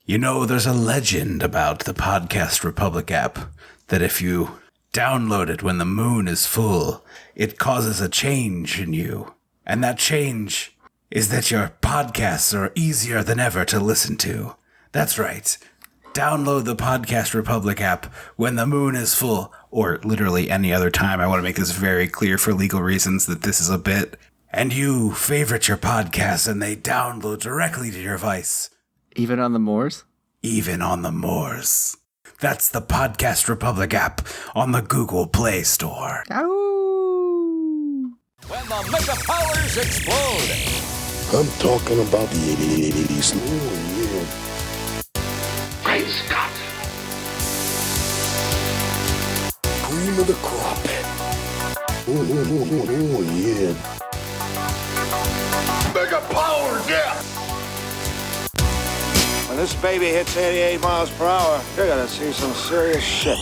You know, there's a legend about the Podcast Republic app that if you download it when the moon is full, it causes a change in you. And that change is that your podcasts are easier than ever to listen to. That's right. Download the Podcast Republic app when the moon is full, or literally any other time. I want to make this very clear for legal reasons that this is a bit. And you favorite your podcast and they download directly to your device. Even on the moors? Even on the moors. That's the Podcast Republic app on the Google Play Store. Ow! When the mega powers explode. I'm talking about the 80s. Oh, yeah. Great Scott! Cream of the crop. Oh, yeah. Mega powers, yeah! When this baby hits 88 miles per hour, you're gonna see some serious shit.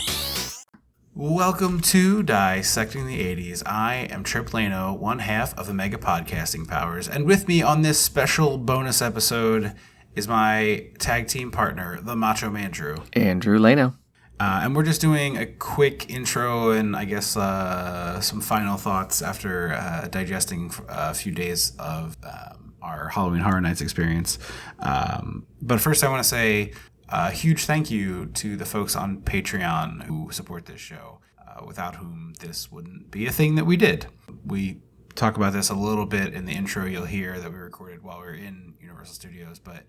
Welcome to Dissecting the 80s. I am Trip Lano, one half of the Mega Podcasting Powers, and with me on this special bonus episode is my tag team partner, the Macho Man Drew. Andrew Lano. And we're just doing a quick intro and I guess some final thoughts after digesting a few days of our Halloween Horror Nights experience. But first I want to say a huge thank you to the folks on Patreon who support this show, without whom this wouldn't be a thing that we did. We talk about this a little bit in the intro you'll hear that we recorded while we were in Universal Studios, but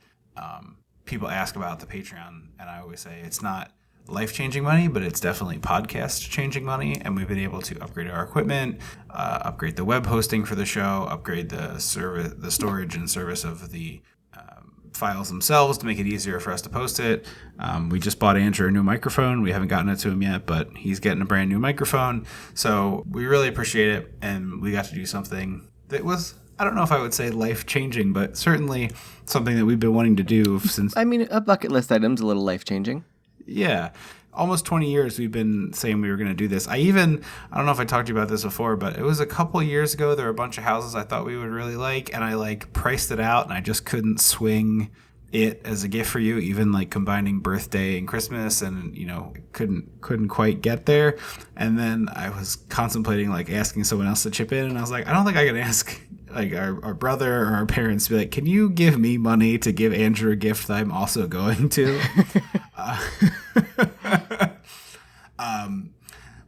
people ask about the Patreon, and I always say it's not life-changing money, but it's definitely podcast-changing money, and we've been able to upgrade our equipment, upgrade the web hosting for the show, upgrade the storage and service of the files themselves to make it easier for us to post it. We just bought Andrew a new microphone. We haven't gotten it to him yet, but he's getting a brand new microphone, so we really appreciate it, and we got to do something that was, I don't know if I would say life-changing, but certainly something that we've been wanting to do since... I mean, a bucket list item's a little life-changing. Yeah. Almost 20 years we've been saying we were going to do this. I don't know if I talked to you about this before, but it was a couple years ago. There were a bunch of houses I thought we would really like, and I priced it out, and I just couldn't swing it as a gift for you, even combining birthday and Christmas, and couldn't quite get there. And then I was contemplating asking someone else to chip in, and I was like, I don't think I can ask our brother or our parents to be like, can you give me money to give Andrew a gift that I'm also going to?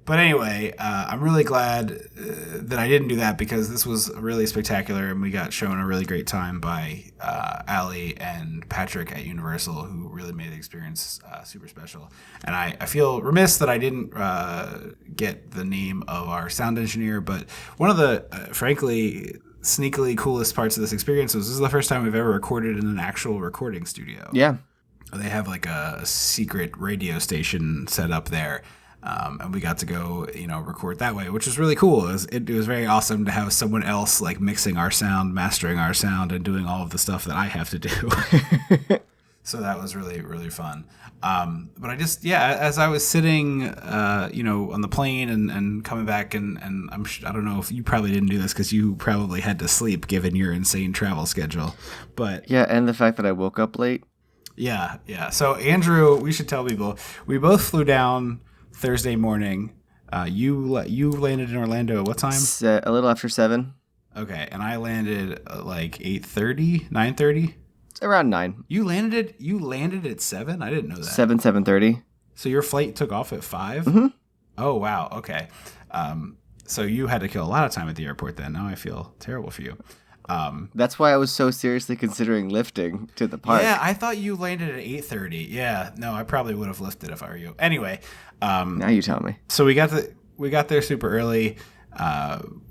But anyway, I'm really glad that I didn't do that, because this was really spectacular, and we got shown a really great time by Allie and Patrick at Universal, who really made the experience super special. And I feel remiss that I didn't get the name of our sound engineer, but one of the, frankly, sneakily coolest parts of this experience was this is the first time we've ever recorded in an actual recording studio. Yeah. They have a secret radio station set up there. And we got to go, record that way, which was really cool. It was very awesome to have someone else mixing our sound, mastering our sound, and doing all of the stuff that I have to do. So that was really, really fun. But as I was sitting, on the plane and coming back, and I don't know if you probably didn't do this because you probably had to sleep given your insane travel schedule. But yeah, and the fact that I woke up late. Yeah. So Andrew, we should tell people we both flew down Thursday morning. You landed in Orlando at what time? A little after 7. Okay, and I landed at 8:30, 9:30. Around 9. You landed at 7? I didn't know that. 7:30. So your flight took off at 5? Mm-hmm. Oh wow. Okay. So you had to kill a lot of time at the airport then. Now I feel terrible for you. That's why I was so seriously considering lifting to the park. Yeah, I thought you landed at 8:30. Yeah, no, I probably would have lifted if I were you. Anyway, now you tell me. So we got there super early.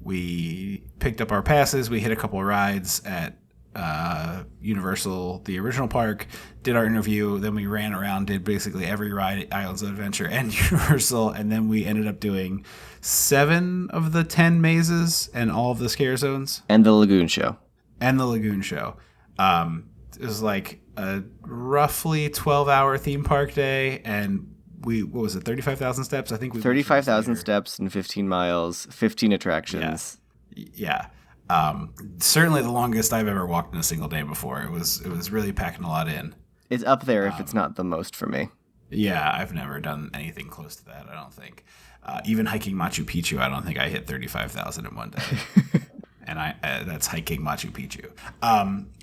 We picked up our passes. We hit a couple of rides at Universal, the original park, did our interview. Then we ran around, did basically every ride at Islands of Adventure and Universal, and then we ended up doing 7 of the 10 mazes and all of the scare zones. And the Lagoon Show. It was a roughly 12-hour theme park day, and what was it, 35,000 steps? I think we 35,000 steps and 15 miles, 15 attractions. Yeah. Certainly the longest I've ever walked in a single day before. It was really packing a lot in. It's up there if it's not the most for me. Yeah, I've never done anything close to that, I don't think. Even hiking Machu Picchu, I don't think I hit 35,000 in one day. And that's hiking Machu Picchu.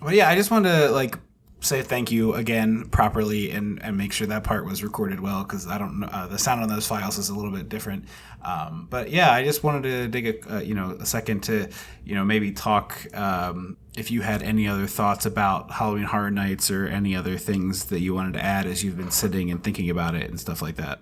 But yeah, I just wanted to say thank you again properly and make sure that part was recorded well, because I don't know, the sound on those files is a little bit different. But yeah, I just wanted to take a second to maybe talk if you had any other thoughts about Halloween Horror Nights or any other things that you wanted to add as you've been sitting and thinking about it and stuff like that.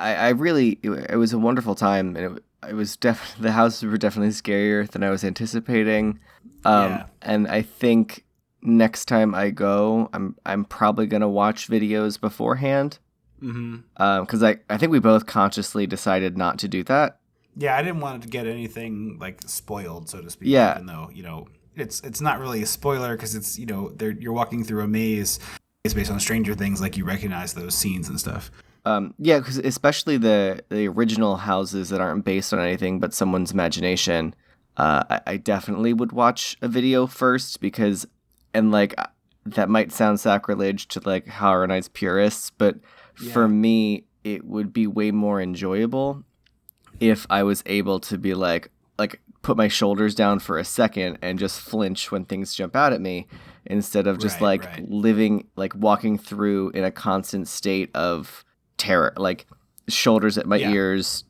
I really, it was a wonderful time, and it was the houses were definitely scarier than I was anticipating. And I think next time I go, I'm probably gonna watch videos beforehand. Because I think we both consciously decided not to do that. Yeah, I didn't want to get anything spoiled, so to speak. Yeah. Even though it's not really a spoiler because it's you're walking through a maze. It's based on Stranger Things, you recognize those scenes and stuff. Yeah, because especially the original houses that aren't based on anything but someone's imagination. I definitely would watch a video first because, and that might sound sacrilege to Horror Nights purists, but for me, it would be way more enjoyable if I was able to be put my shoulders down for a second and just flinch when things jump out at me, instead of just living, walking through in a constant state of terror, shoulders at my ears,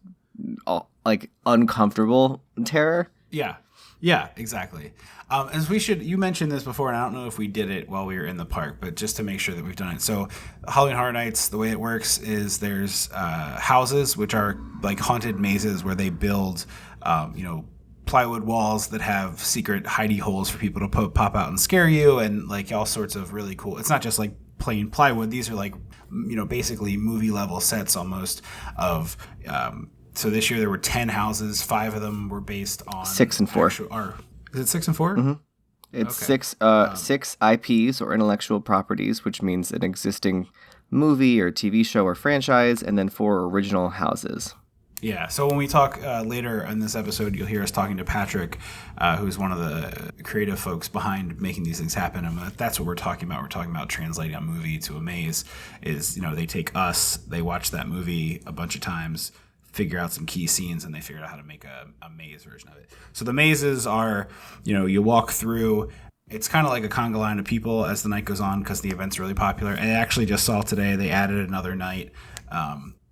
uncomfortable terror. Yeah, exactly. As you mentioned this before, and I don't know if we did it while we were in the park, but just to make sure that we've done it. So Halloween Horror Nights, the way it works is there's houses, which are haunted mazes where they build, plywood walls that have secret hidey holes for people to pop out and scare you, and all sorts of really cool. It's not just plain plywood. These are basically movie level sets almost of. So this year there were 10 houses. 5 of them were based on 6 and 4. Is it 6 and 4? Mm-hmm. It's 6 IPs or intellectual properties, which means an existing movie or TV show or franchise, and then 4 original houses. Yeah, so when we talk later in this episode, you'll hear us talking to Patrick, who's one of the creative folks behind making these things happen. And that's what we're talking about. We're talking about translating a movie to a maze. They take us, they watch that movie a bunch of times, figure out some key scenes, and they figure out how to make a maze version of it. So the mazes are, you walk through. It's kind of like a conga line of people as the night goes on because the event's really popular. And I actually just saw today they added another night.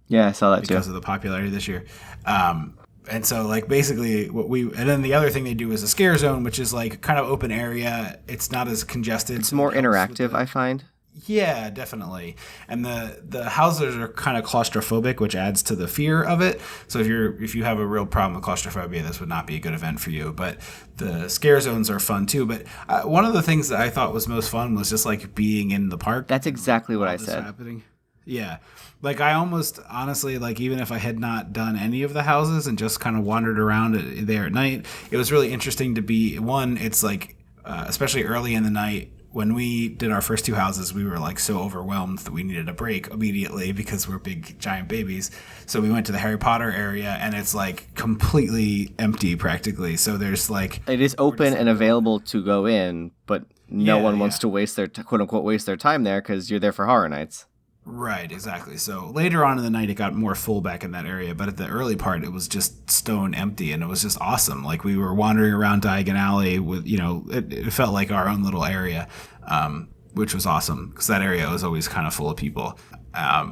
Yeah, I saw that because too. of the popularity this year. And so basically and then the other thing they do is a scare zone, which is kind of open area. It's not as congested. It's more interactive, I find. Yeah, definitely. And the houses are kind of claustrophobic, which adds to the fear of it. So if you have a real problem with claustrophobia, this would not be a good event for you. But the scare zones are fun too. But one of the things that I thought was most fun was just being in the park. That's exactly what I said. Happening. Yeah. I almost, honestly, even if I had not done any of the houses and just kind of wandered around there at night, it was really interesting to be, one, it's especially early in the night, when we did our first 2 houses, we were so overwhelmed that we needed a break immediately because we're big, giant babies. So we went to the Harry Potter area, and it's completely empty practically. So there's it is open and available to go in, but no one wants to waste their, quote unquote, waste their time there because you're there for Horror Nights. Right, exactly. So later on in the night, it got more full back in that area. But at the early part, it was just stone empty, and it was just awesome. We were wandering around Diagon Alley with, it felt like our own little area, which was awesome because that area was always kind of full of people.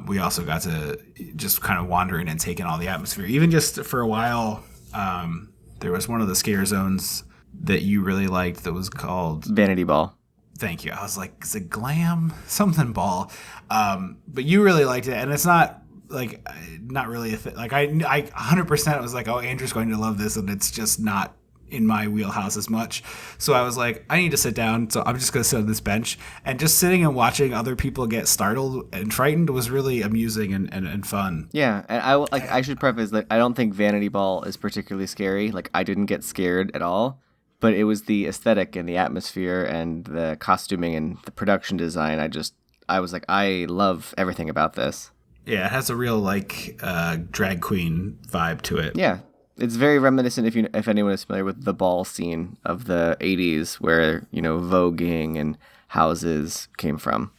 We also got to just kind of wandering and taking all the atmosphere. Even just for a while, there was one of the scare zones that you really liked that was called Vanity Ball. Thank you. I was like, is it glam? Something ball. But you really liked it. And it's not not really a thing. I 100% was like, oh, Andrew's going to love this. And it's just not in my wheelhouse as much. So I was like, I need to sit down. So I'm just going to sit on this bench. And just sitting and watching other people get startled and frightened was really amusing and fun. Yeah. And I should preface that I don't think Vanity Ball is particularly scary. I didn't get scared at all. But it was the aesthetic and the atmosphere and the costuming and the production design. I was like, I love everything about this. Yeah, it has a real drag queen vibe to it. Yeah. It's very reminiscent if anyone is familiar with the ball scene of the 80s where, voguing and houses came from.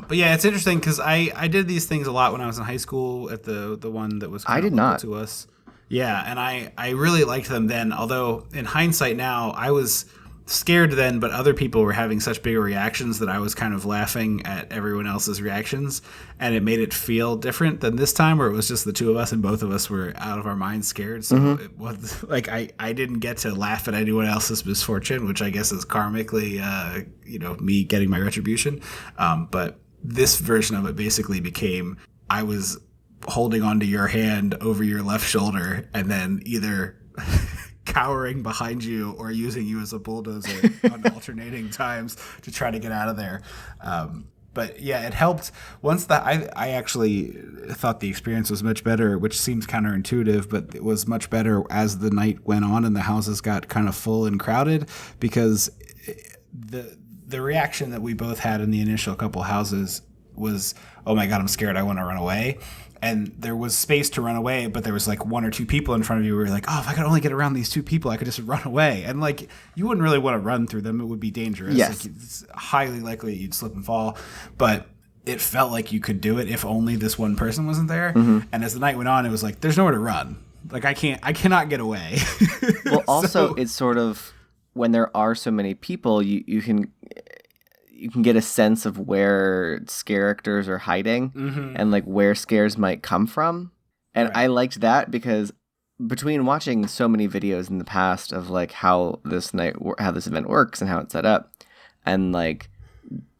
But yeah, it's interesting because I did these things a lot when I was in high school at the one that was I did not. to us. Yeah, and I really liked them then, although in hindsight now, I was scared then, but other people were having such bigger reactions that I was kind of laughing at everyone else's reactions, and it made it feel different than this time where it was just the two of us and both of us were out of our minds scared. So it was like I didn't get to laugh at anyone else's misfortune, which I guess is karmically, me getting my retribution. But this version of it basically became I was holding onto your hand over your left shoulder and then either cowering behind you or using you as a bulldozer on alternating times to try to get out of there. But yeah, it helped once that I actually thought the experience was much better, which seems counterintuitive, but it was much better as the night went on and the houses got kind of full and crowded, because the reaction that we both had in the initial couple houses was, oh my God, I'm scared, I want to run away. And there was space to run away, but there was like one or two people in front of you where you're like, oh, if I could only get around these two people, I could just run away. And like, you wouldn't really want to run through them. It would be dangerous. Yes. Like, it's highly likely you'd slip and fall. But it felt like you could do it if only this one person wasn't there. Mm-hmm. And as the night went on, it was like, there's nowhere to run. Like, I cannot get away. Well, also, it's sort of, when there are so many people, you can get a sense of where scare actors are hiding and like where scares might come from. And right. I liked that because between watching so many videos in the past of like how this event works and how it's set up, and like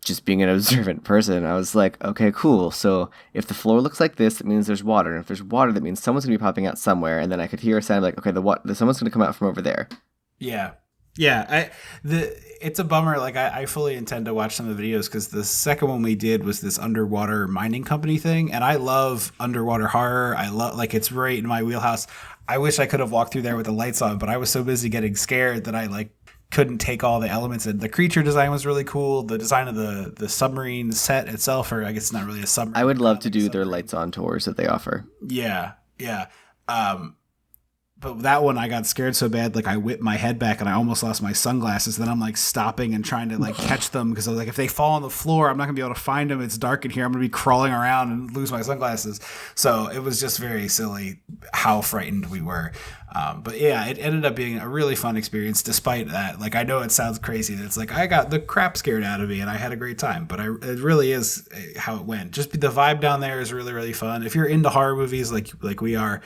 just being an observant person, I was like, okay, cool. So if the floor looks like this, it means there's water. And if there's water, that means someone's gonna be popping out somewhere. And then I could hear a sound like, okay, someone's gonna come out from over there. Yeah. Yeah, it's a bummer. Like, I fully intend to watch some of the videos because the second one we did was this underwater mining company thing, and I love underwater horror. I love, like, it's right in my wheelhouse. I wish I could have walked through there with the lights on, but I was so busy getting scared that I like couldn't take all the elements. And the creature design was really cool. The design of the submarine set itself, or I guess it's not really a submarine. I would love to do their lights on tours that they offer. Yeah. But that one, I got scared so bad, like I whipped my head back and I almost lost my sunglasses. Then I'm like stopping and trying to like catch them because I was like, if they fall on the floor, I'm not gonna be able to find them. It's dark in here. I'm gonna be crawling around and lose my sunglasses. So it was just very silly how frightened we were. But yeah, it ended up being a really fun experience despite that. Like, I know it sounds crazy. It's like I got the crap scared out of me and I had a great time, but it really is how it went. Just the vibe down there is really, really fun. If you're into horror movies like we are,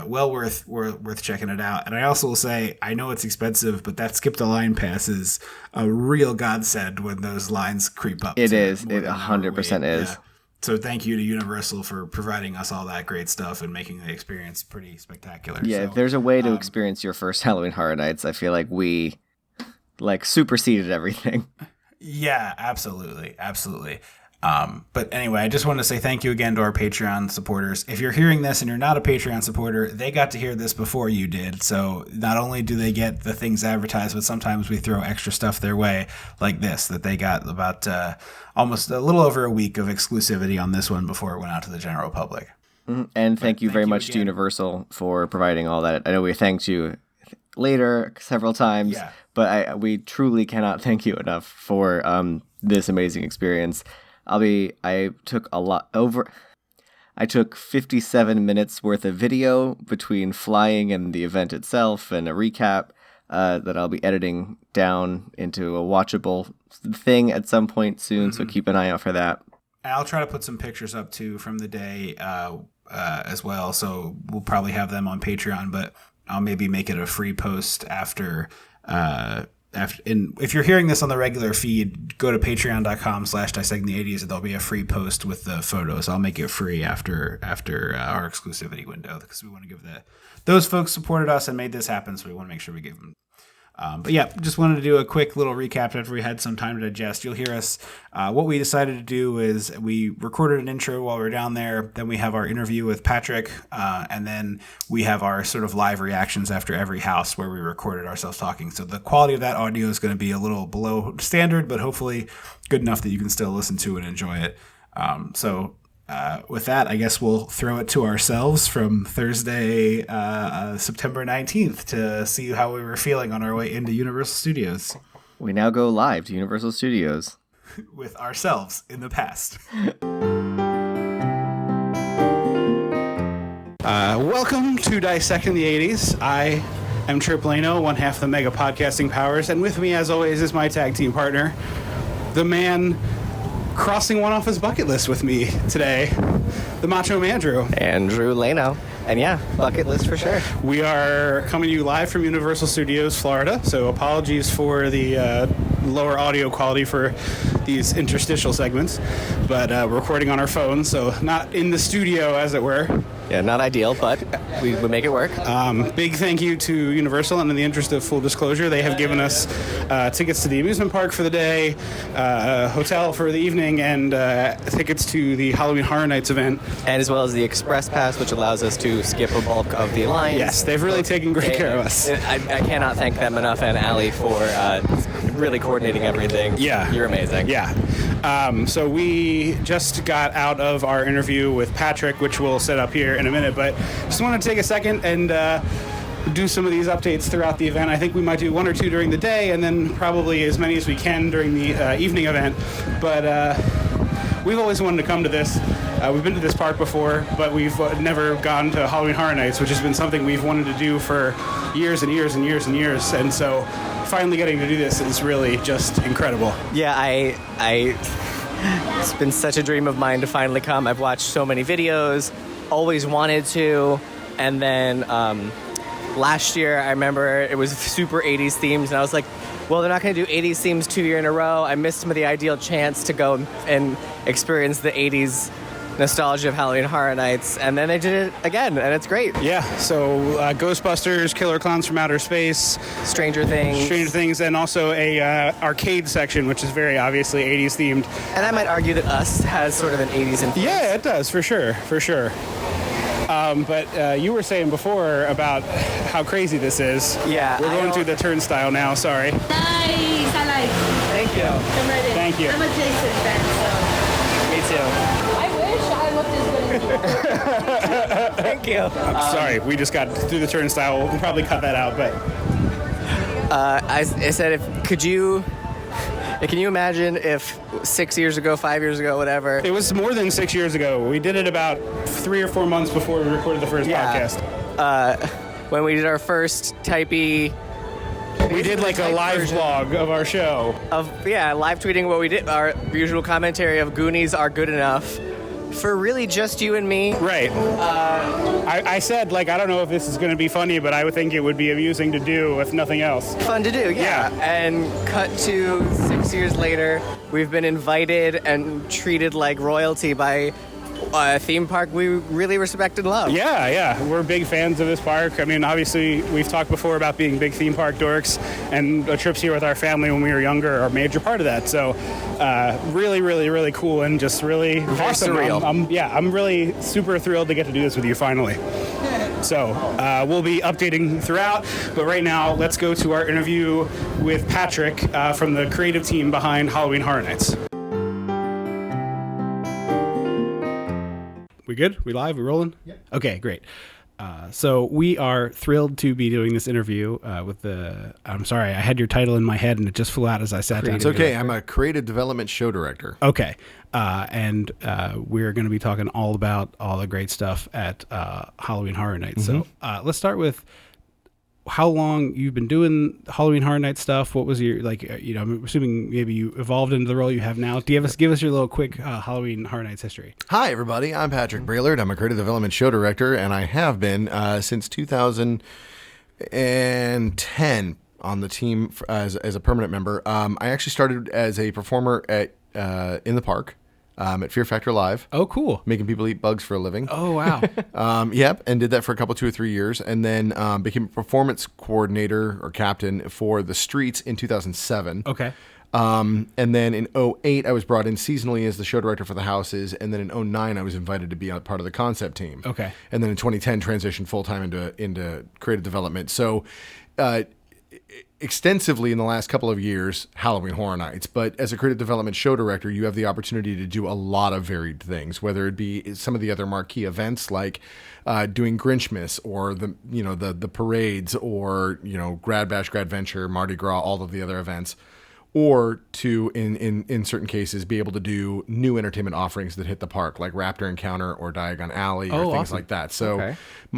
well worth checking it out. And I also will say, I know it's expensive, but that skip the line pass is a real godsend when those lines creep up. It is. It 100% is. Yeah. So thank you to Universal for providing us all that great stuff and making the experience pretty spectacular. Yeah, so, if there's a way to experience your first Halloween Horror Nights, I feel like we superseded everything. Yeah, absolutely. But anyway, I just wanted to say thank you again to our Patreon supporters. If you're hearing this and you're not a Patreon supporter, they got to hear this before you did. So not only do they get the things advertised, but sometimes we throw extra stuff their way like this, that they got about almost a little over a week of exclusivity on this one before it went out to the general public. And thank you very much to Universal for providing all that. I know we thanked you later several times, but we truly cannot thank you enough for this amazing experience. I took 57 minutes worth of video between flying and the event itself and a recap that I'll be editing down into a watchable thing at some point soon, so keep an eye out for that. I'll try to put some pictures up too from the day as well, so we'll probably have them on Patreon, but I'll maybe make it a free post after. And if you're hearing this on the regular feed, go to patreon.com/dissectingthe80s and there'll be a free post with the photos. I'll make it free after our exclusivity window because we want to give those folks supported us and made this happen, so we want to make sure we give them. But yeah, just wanted to do a quick little recap after we had some time to digest. You'll hear us. What we decided to do is we recorded an intro while we were down there. Then we have our interview with Patrick. And then we have our sort of live reactions after every house where we recorded ourselves talking. So the quality of that audio is going to be a little below standard, but hopefully good enough that you can still listen to and enjoy it. So with that, I guess we'll throw it to ourselves from Thursday, September 19th to see how we were feeling on our way into Universal Studios. We now go live to Universal Studios. With ourselves in the past. Welcome to Dissecting the 80s. I am Trip Lano, one half the Mega Podcasting Powers, and with me, as always, is my tag team partner, the man crossing one off his bucket list with me today, the Macho Mandrew. Andrew Lano. And yeah, bucket list for sure. We are coming to you live from Universal Studios, Florida, so apologies for the lower audio quality for these interstitial segments, but we're recording on our phones, so not in the studio, as it were. Yeah, not ideal, but we make it work. Big thank you to Universal, and in the interest of full disclosure, they have given us tickets to the amusement park for the day, hotel for the evening, and tickets to the Halloween Horror Nights event. And as well as the Express Pass, which allows us to skip a bulk of the lines. Yes, they've really taken great care of us. I cannot thank them enough, and Allie, for really coordinating everything. Yeah. You're amazing. Yeah. So we just got out of our interview with Patrick, which we'll set up here in a minute, but just want to take a second and do some of these updates throughout the event. I think we might do one or two during the day, and then probably as many as we can during the evening event. But we've always wanted to come to this. We've been to this park before, but we've never gone to Halloween Horror Nights, which has been something we've wanted to do for years and years and years and years. And so finally getting to do this is really just incredible. Yeah, it's been such a dream of mine to finally come. I've watched so many videos, always wanted to, and then last year I remember it was super 80s themed, and I was like, well, they're not going to do 80s themes 2 years in a row. I missed some of the ideal chance to go and experience the 80s nostalgia of Halloween Horror Nights, and then they did it again, and it's great. Yeah, so Ghostbusters, Killer Clowns from Outer Space, Stranger Things, and also a arcade section, which is very obviously 80s themed. And I might argue that Us has sort of an 80s influence. Yeah, it does, for sure. But you were saying before about how crazy this is. Yeah. We're going through the turnstile now, sorry. Nice, I like it. Thank you. I'm ready. Thank you. I'm a Jason fan, so. Me too. I wish I looked as good as you. Thank you. Sorry, we just got through the turnstile. We'll probably cut that out, but... I said, can you imagine if 6 years ago, 5 years ago, whatever... It was more than 6 years ago. We did it about 3 or 4 months before we recorded the first podcast. When we did our first typey... We did like a live vlog of our show. Live tweeting what we did, our usual commentary of Goonies are good enough for really just you and me. Right. I said, I don't know if this is going to be funny, but I would think it would be amusing to do, if nothing else. Fun to do, yeah. And cut to 6 years later, we've been invited and treated like royalty by a theme park we really respect and love. Yeah. We're big fans of this park. I mean, obviously, we've talked before about being big theme park dorks, and trips here with our family when we were younger are a major part of that. So, really, really, really cool and just really awesome. Surreal. I'm really super thrilled to get to do this with you finally. So, we'll be updating throughout, but right now, let's go to our interview with Patrick from the creative team behind Halloween Horror Nights. We good? We live? We rolling? Yeah. Okay, great. So we are thrilled to be doing this interview with the... I'm sorry, I had your title in my head and it just flew out as I sat down. It's okay. I'm a creative development show director. Okay. And we're going to be talking all about all the great stuff at Halloween Horror Nights. Mm-hmm. So let's start with how long you've been doing Halloween Horror Nights stuff. What was your, I'm assuming maybe you evolved into the role you have now. Give us your little quick Halloween Horror Nights history. Hi, everybody. I'm Patrick Braillard. I'm a creative development show director, and I have been since 2010 on the team as a permanent member. I actually started as a performer at in the park. At Fear Factor Live. Oh, cool. Making people eat bugs for a living. Oh, wow. Yep, and did that for a couple, 2 or 3 years, and then became a performance coordinator or captain for The Streets in 2007. Okay. And then in 2008, I was brought in seasonally as the show director for the houses, and then in 2009, I was invited to be a part of the concept team. Okay. And then in 2010, transitioned full-time into creative development. So extensively in the last couple of years Halloween Horror Nights, but as a creative development show director, you have the opportunity to do a lot of varied things, whether it be some of the other marquee events like doing Grinchmas or the parades or Grad Bash, Grad Venture, Mardi Gras, all of the other events, or to in certain cases be able to do new entertainment offerings that hit the park like Raptor Encounter or Diagon Alley or things like that. So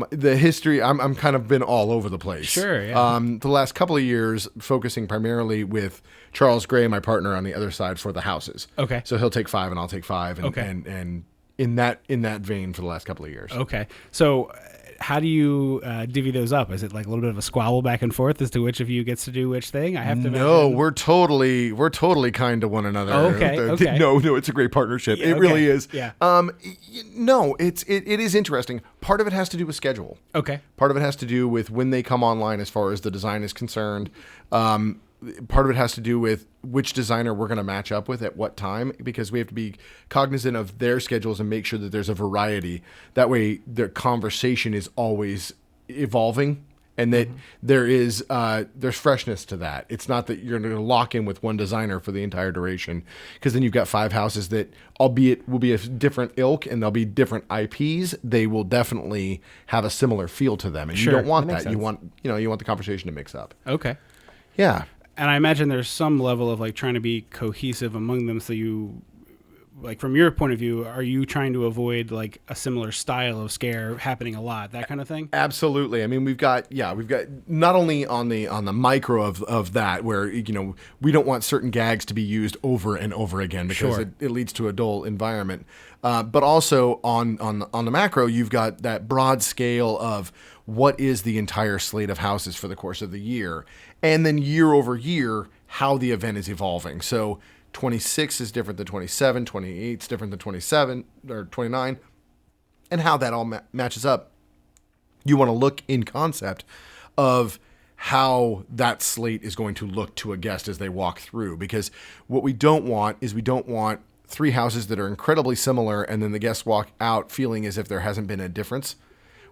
the history, I'm kind of been all over the place. Sure. Yeah. The last couple of years focusing primarily with Charles Gray, my partner, on the other side for the houses. Okay. So he'll take 5 and I'll take 5 and in that vein for the last couple of years. Okay. So how do you divvy those up? Is it like a little bit of a squabble back and forth as to which of you gets to do which thing? I have to No, imagine. we're totally kind to one another. Okay. No, it's a great partnership. Yeah, it really is. Yeah. No, it is interesting. Part of it has to do with schedule. Okay. Part of it has to do with when they come online as far as the design is concerned. Part of it has to do with which designer we're going to match up with at what time, because we have to be cognizant of their schedules and make sure that there's a variety. That way, the conversation is always evolving, and that there's freshness to that. It's not that you're going to lock in with one designer for the entire duration, because then you've got 5 houses that, albeit will be a different ilk and they'll be different IPs, they will definitely have a similar feel to them, and you don't want that. You want the conversation to mix up. Okay. Yeah. And I imagine there's some level of like trying to be cohesive among them. So you, like from your point of view, are you trying to avoid like a similar style of scare happening a lot, that kind of thing? Absolutely. I mean, we've got not only on the micro of that, where we don't want certain gags to be used over and over again because it leads to a dull environment, but also on the macro, you've got that broad scale of what is the entire slate of houses for the course of the year, and then year over year how the event is evolving. So 26 is different than 27, 28 is different than 27 or 29, and how that all matches up. You want to look in concept of how that slate is going to look to a guest as they walk through, because what we don't want is 3 houses that are incredibly similar and then the guests walk out feeling as if there hasn't been a difference.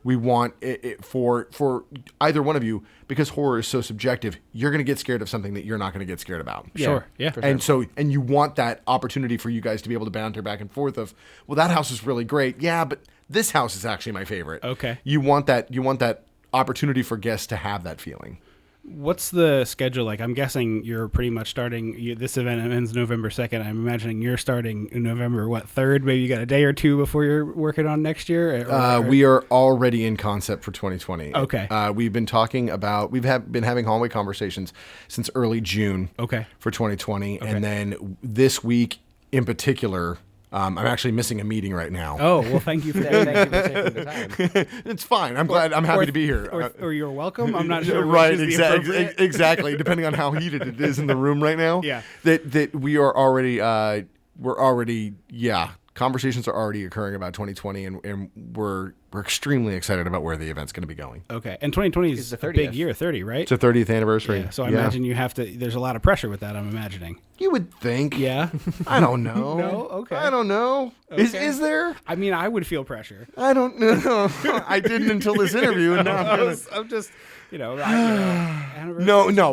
We want it for either one of you, because horror is so subjective. You're going to get scared of something that you're not going to get scared about. Sure. Yeah. And you want that opportunity for you guys to be able to banter back and forth of, well, that house is really great. Yeah, but this house is actually my favorite. Okay. You want that opportunity for guests to have that feeling. What's the schedule like? I'm guessing you're pretty much starting. This event ends November 2nd. I'm imagining you're starting in November 3rd. Maybe you got a day or two before you're working on next year. We are already in concept for 2020. Okay. We've been talking about. Been having hallway conversations since early June. Okay. For 2020, and then this week in particular. I'm actually missing a meeting right now. Oh, well, thank you for that. Thank you for taking the time. It's fine. I'm glad. I'm happy to be here. Or you're welcome. I'm not sure. Right, Exactly. exactly. Depending on how heated it is in the room right now. Yeah. That we are already. Conversations are already occurring about 2020, and we're extremely excited about where the event's going to be going. Okay. And 2020 is a big year, 30, right? It's a 30th anniversary. Yeah. So I imagine you have to. There's a lot of pressure with that. I'm imagining. You would think. Yeah. I don't know. No. Okay. I don't know. Okay. Is there? I mean, I would feel pressure. I don't know. I didn't until this interview, and now I'm just. No.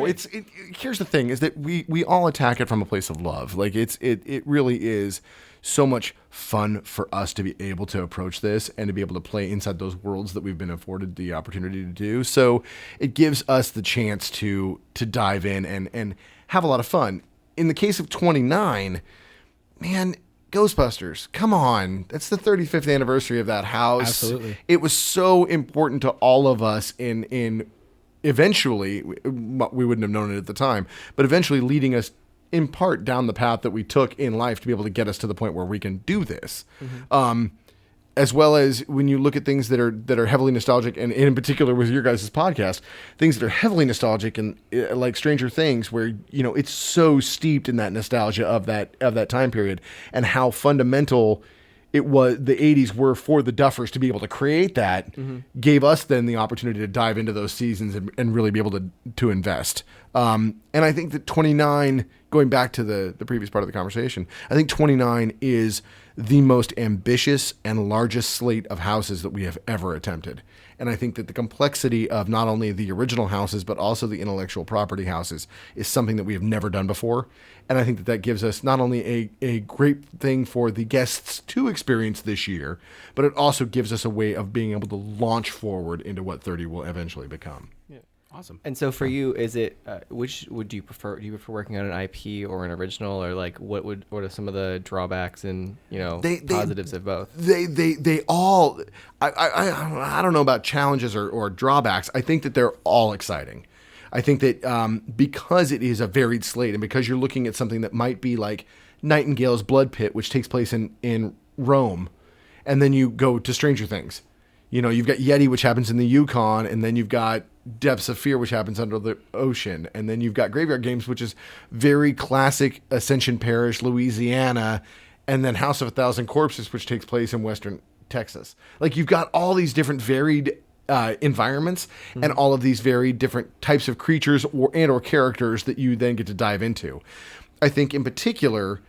Here's the thing: is that we all attack it from a place of love. Like it really is so much fun for us to be able to approach this and to be able to play inside those worlds that we've been afforded the opportunity to do. So it gives us the chance to dive in and have a lot of fun. In the case of 29, man, Ghostbusters, come on. That's the 35th anniversary of that house. Absolutely. It was so important to all of us in eventually, we wouldn't have known it at the time, but eventually leading us in part down the path that we took in life to be able to get us to the point where we can do this. Mm-hmm. As well as when you look at things that are heavily nostalgic, and in particular with your guys' podcast, things that are heavily nostalgic and like Stranger Things, where it's so steeped in that nostalgia of that time period, and how fundamental it was the 80s were for the Duffers to be able to create that, gave us then the opportunity to dive into those seasons and really be able to invest. And I think that 29, going back to the previous part of the conversation, I think 29 is the most ambitious and largest slate of houses that we have ever attempted. And I think that the complexity of not only the original houses, but also the intellectual property houses is something that we have never done before. And I think that that gives us not only a great thing for the guests to experience this year, but it also gives us a way of being able to launch forward into what 30 will eventually become. Awesome. And so for you, is it which would you prefer? Do you prefer working on an IP or an original, or like what are some of the drawbacks and positives of both? They all. I don't know about challenges or drawbacks. I think that they're all exciting. I think that because it is a varied slate, and because you're looking at something that might be like Nightingale's Blood Pit, which takes place in Rome, and then you go to Stranger Things. You've got Yeti, which happens in the Yukon, and then you've got Depths of Fear, which happens under the ocean, and then you've got Graveyard Games, which is very classic Ascension Parish, Louisiana, and then House of a Thousand Corpses, which takes place in Western Texas. Like, you've got all these different varied environments and all of these very different types of creatures or characters that you then get to dive into. I think in particular,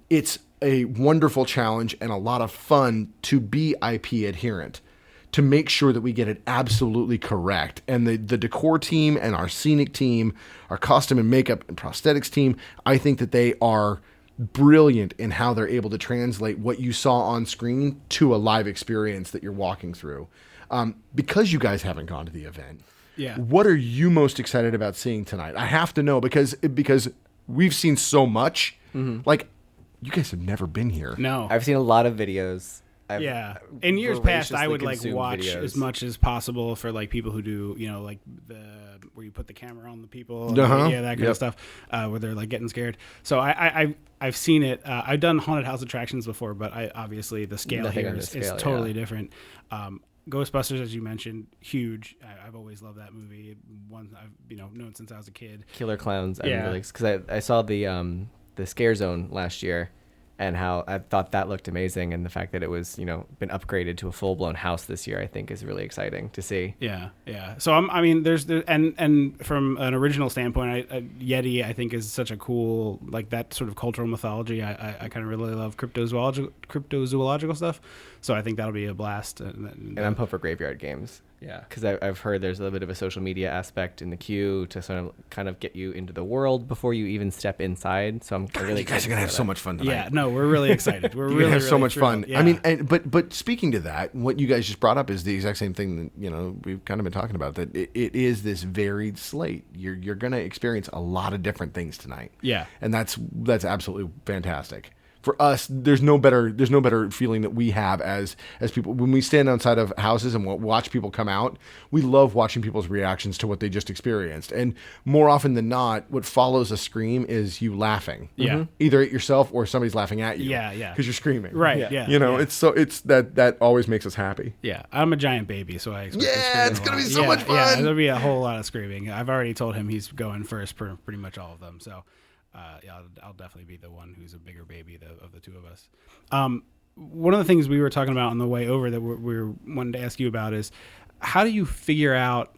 it's a wonderful challenge and a lot of fun to be IP adherent, to make sure that we get it absolutely correct. And the decor team and our scenic team, our costume and makeup and prosthetics team, I think that they are brilliant in how they're able to translate what you saw on screen to a live experience that you're walking through. Because you guys haven't gone to the event, what are you most excited about seeing tonight? I have to know because we've seen so much. Like, you guys have never been here. No. I've seen a lot of videos. In years past, I would voraciously watch consumed videos. as much as possible for people who do where you put the camera on the people, that kind of stuff, where they're getting scared. So I've seen it. I've done haunted house attractions before, but obviously the scale Nothing here on the is scale, totally different. Ghostbusters, as you mentioned, huge. I've always loved that movie. One I've known since I was a kid. Killer Clowns. Because I saw the Scare Zone last year, and how I thought that looked amazing, and the fact that it was been upgraded to a full blown house this year, I think is really exciting to see. Yeah. So there's and from an original standpoint, Yeti I think is such a cool that sort of cultural mythology. I kind of really love cryptozoological stuff, so I think that'll be a blast. And I'm pumped for Graveyard Games. Yeah, because I've heard there's a little bit of a social media aspect in the queue to sort of kind of get you into the world before you even step inside. So I'm really you guys are gonna have so much fun tonight. Yeah, no, we're really excited. We're You're really gonna have so really much thrilled. fun. Yeah. I mean, but speaking to that, what you guys just brought up is the exact same thing that we've kind of been talking about. That it is this varied slate. You're gonna experience a lot of different things tonight. Yeah, and that's absolutely fantastic. For us, there's no better feeling that we have as people when we stand outside of houses and watch people come out. We love watching people's reactions to what they just experienced, and more often than not, what follows a scream is you laughing. Yeah, either at yourself or somebody's laughing at you. Yeah, because you're screaming. Right. Yeah. It's that always makes us happy. Yeah, I'm a giant baby, so I expect it's gonna be so much fun. Yeah, there'll be a whole lot of screaming. I've already told him he's going first for pretty much all of them. So. I'll definitely be the one who's a bigger baby of the two of us. One of the things we were talking about on the way over that we wanted to ask you about is how do you figure out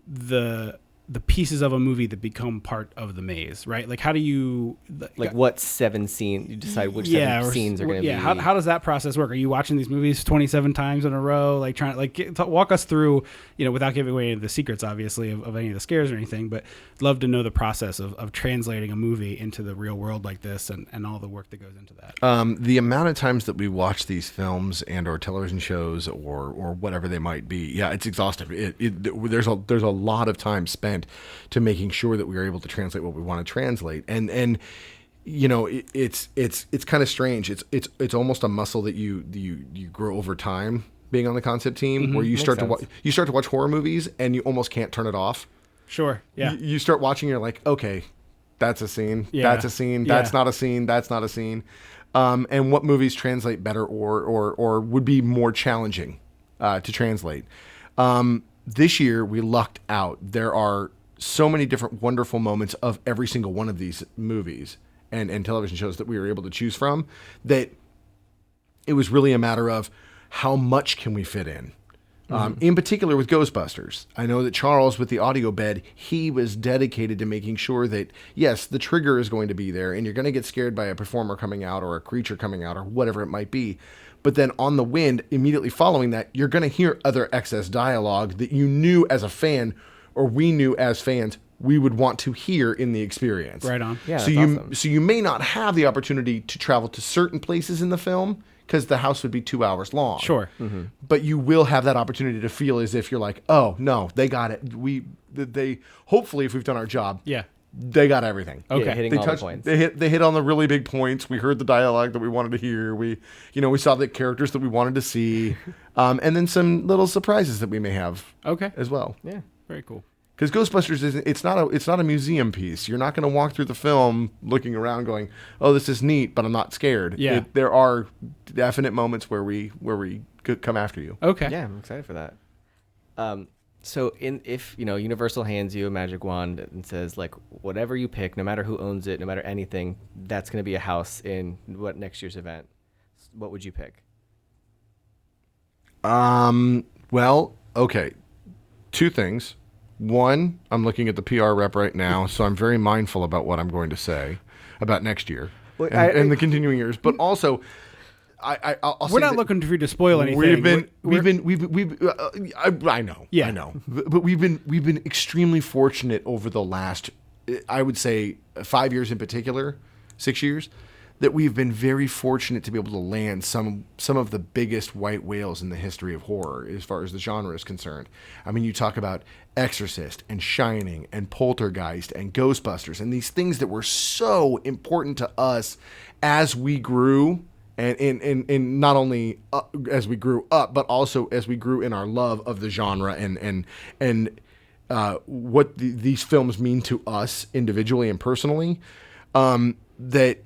the pieces of a movie that become part of the maze, right? Like, how do you what 7 scenes you decide which 7 scenes are going to be? Yeah, how does that process work? Are you watching these movies 27 times in a row, walk us through, without giving away any of the secrets, obviously, of any of the scares or anything, but love to know the process of translating a movie into the real world like this and all the work that goes into that. The amount of times that we watch these films and or television shows or whatever they might be, it's exhaustive. There's a lot of time spent to making sure that we are able to translate what we want to translate, and it's kind of strange. It's almost a muscle that you grow over time being on the concept team, where you start to watch horror movies and you almost can't turn it off. Sure. Yeah. You start watching, you're like, okay, that's a scene. Yeah. That's a scene. That's not a scene. That's not a scene. And what movies translate better or would be more challenging to translate. This year, we lucked out. There are so many different wonderful moments of every single one of these movies and television shows that we were able to choose from, that it was really a matter of how much can we fit in. In particular with Ghostbusters. I know that Charles, with the audio bed, he was dedicated to making sure that, yes, the trigger is going to be there, and you're going to get scared by a performer coming out or a creature coming out or whatever it might be. But then on the wind, immediately following that, you're going to hear other excess dialogue that you knew as a fan, or we knew as fans, we would want to hear in the experience. Right on. Yeah, so that's you awesome. so you may not have the opportunity to travel to certain places in the film because the house would be 2 hours long. Sure. But you will have that opportunity to feel as if you're like, oh no, they got it. They hopefully, if we've done our job, Yeah. they got everything. Okay. Yeah, hitting They all touched, the points. they hit on the really big points. We heard the dialogue that we wanted to hear. We saw the characters that we wanted to see, and then some little surprises that we may have Okay. as well. Yeah. Very cool. Because Ghostbusters it's not a museum piece. You're not going to walk through the film looking around going, "Oh, this is neat," but I'm not scared. Yeah. There are definite moments where we come after you. Okay. Yeah, I'm excited for that. So if Universal hands you a magic wand and says like whatever you pick, no matter who owns it, no matter anything, that's going to be a house in next year's event. What would you pick? Well, okay. Two things. One, I'm looking at the PR rep right now, so I'm very mindful about what I'm going to say about next year and the continuing years. But also, I'll We're say not that looking for you to spoil anything. I know. Yeah. I know. But we've been extremely fortunate over the last, I would say, 5 years in particular, 6 years, that we've been very fortunate to be able to land some of the biggest white whales in the history of horror as far as the genre is concerned. I mean, you talk about Exorcist and Shining and Poltergeist and Ghostbusters and these things that were so important to us as we grew, and not only as we grew up, but also as we grew in our love of the genre and what these films mean to us individually and personally. That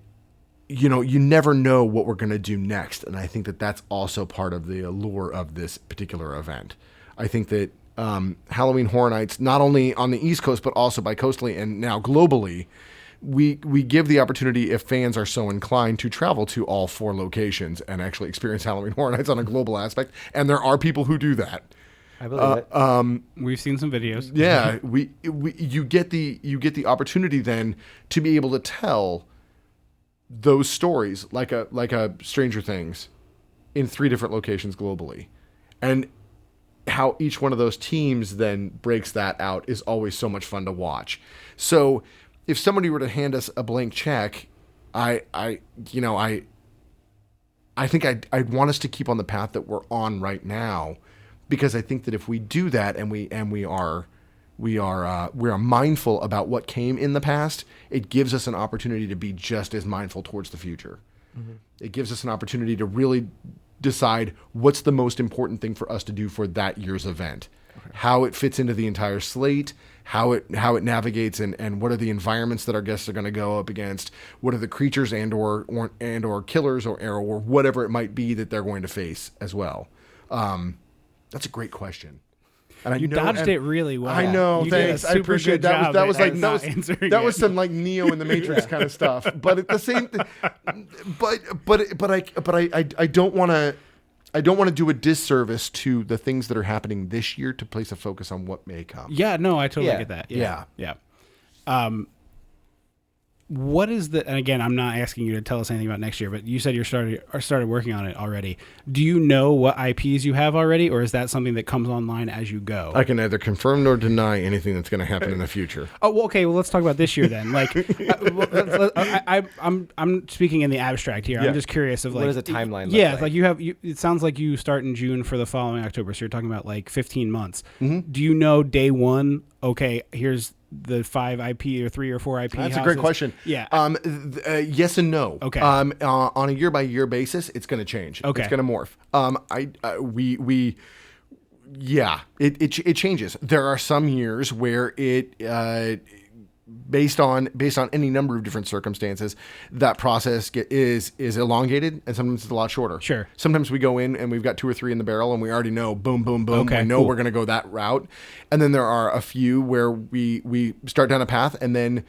you never know what we're going to do next. And I think that that's also part of the allure of this particular event. I think that Halloween Horror Nights, not only on the East Coast, but also bi-coastally and now globally, we give the opportunity, if fans are so inclined, to travel to all 4 locations and actually experience Halloween Horror Nights on a global aspect. And there are people who do that. I believe it. We've seen some videos. Yeah, you get the opportunity then to be able to tell those stories like a Stranger Things in 3 different locations globally, and how each one of those teams then breaks that out is always so much fun to watch. So if somebody were to hand us a blank check, I think I'd want us to keep on the path that we're on right now, because I think that if we do that and we are mindful about what came in the past, it gives us an opportunity to be just as mindful towards the future. Mm-hmm. It gives us an opportunity to really decide what's the most important thing for us to do for that year's event, how it fits into the entire slate, how it navigates, and what are the environments that our guests are going to go up against, what are the creatures and or killers or whatever it might be that they're going to face as well. That's a great question. And You dodged it really well. I know. You did a Thanks. I super appreciate good that. job Was at that was not answering that was it. some like Neo in the Matrix kind of stuff. But at the same, I don't want to do a disservice to the things that are happening this year to place a focus on what may come. Yeah, no, I totally Yeah. get that. Yeah. Yeah. What is the? And again, I'm not asking you to tell us anything about next year, but you said you started working on it already. Do you know what IPs you have already, or is that something that comes online as you go? I can neither confirm nor deny anything that's going to happen in the future. Oh, well, okay. Well, let's talk about this year then. Like, I'm speaking in the abstract here. Yeah. I'm just curious of like, does a timeline look Yeah, like? like it sounds like you start in June for the following October, so you're talking about like 15 months. Mm-hmm. Do you know day one? Okay, here's the 5 IP or 3 or 4 IP. That's houses. a great question. Yeah. Yes and no. Okay. On a year by year basis, it's going to change. Okay. It's going to morph. It changes. There are some years where it based on any number of different circumstances, that process is elongated, and sometimes it's a lot shorter. Sure. Sometimes we go in and we've got 2 or 3 in the barrel, and we already know, boom, boom, boom. Okay, we know cool. we're going to go that route. And then there are a few where we start down a path, and then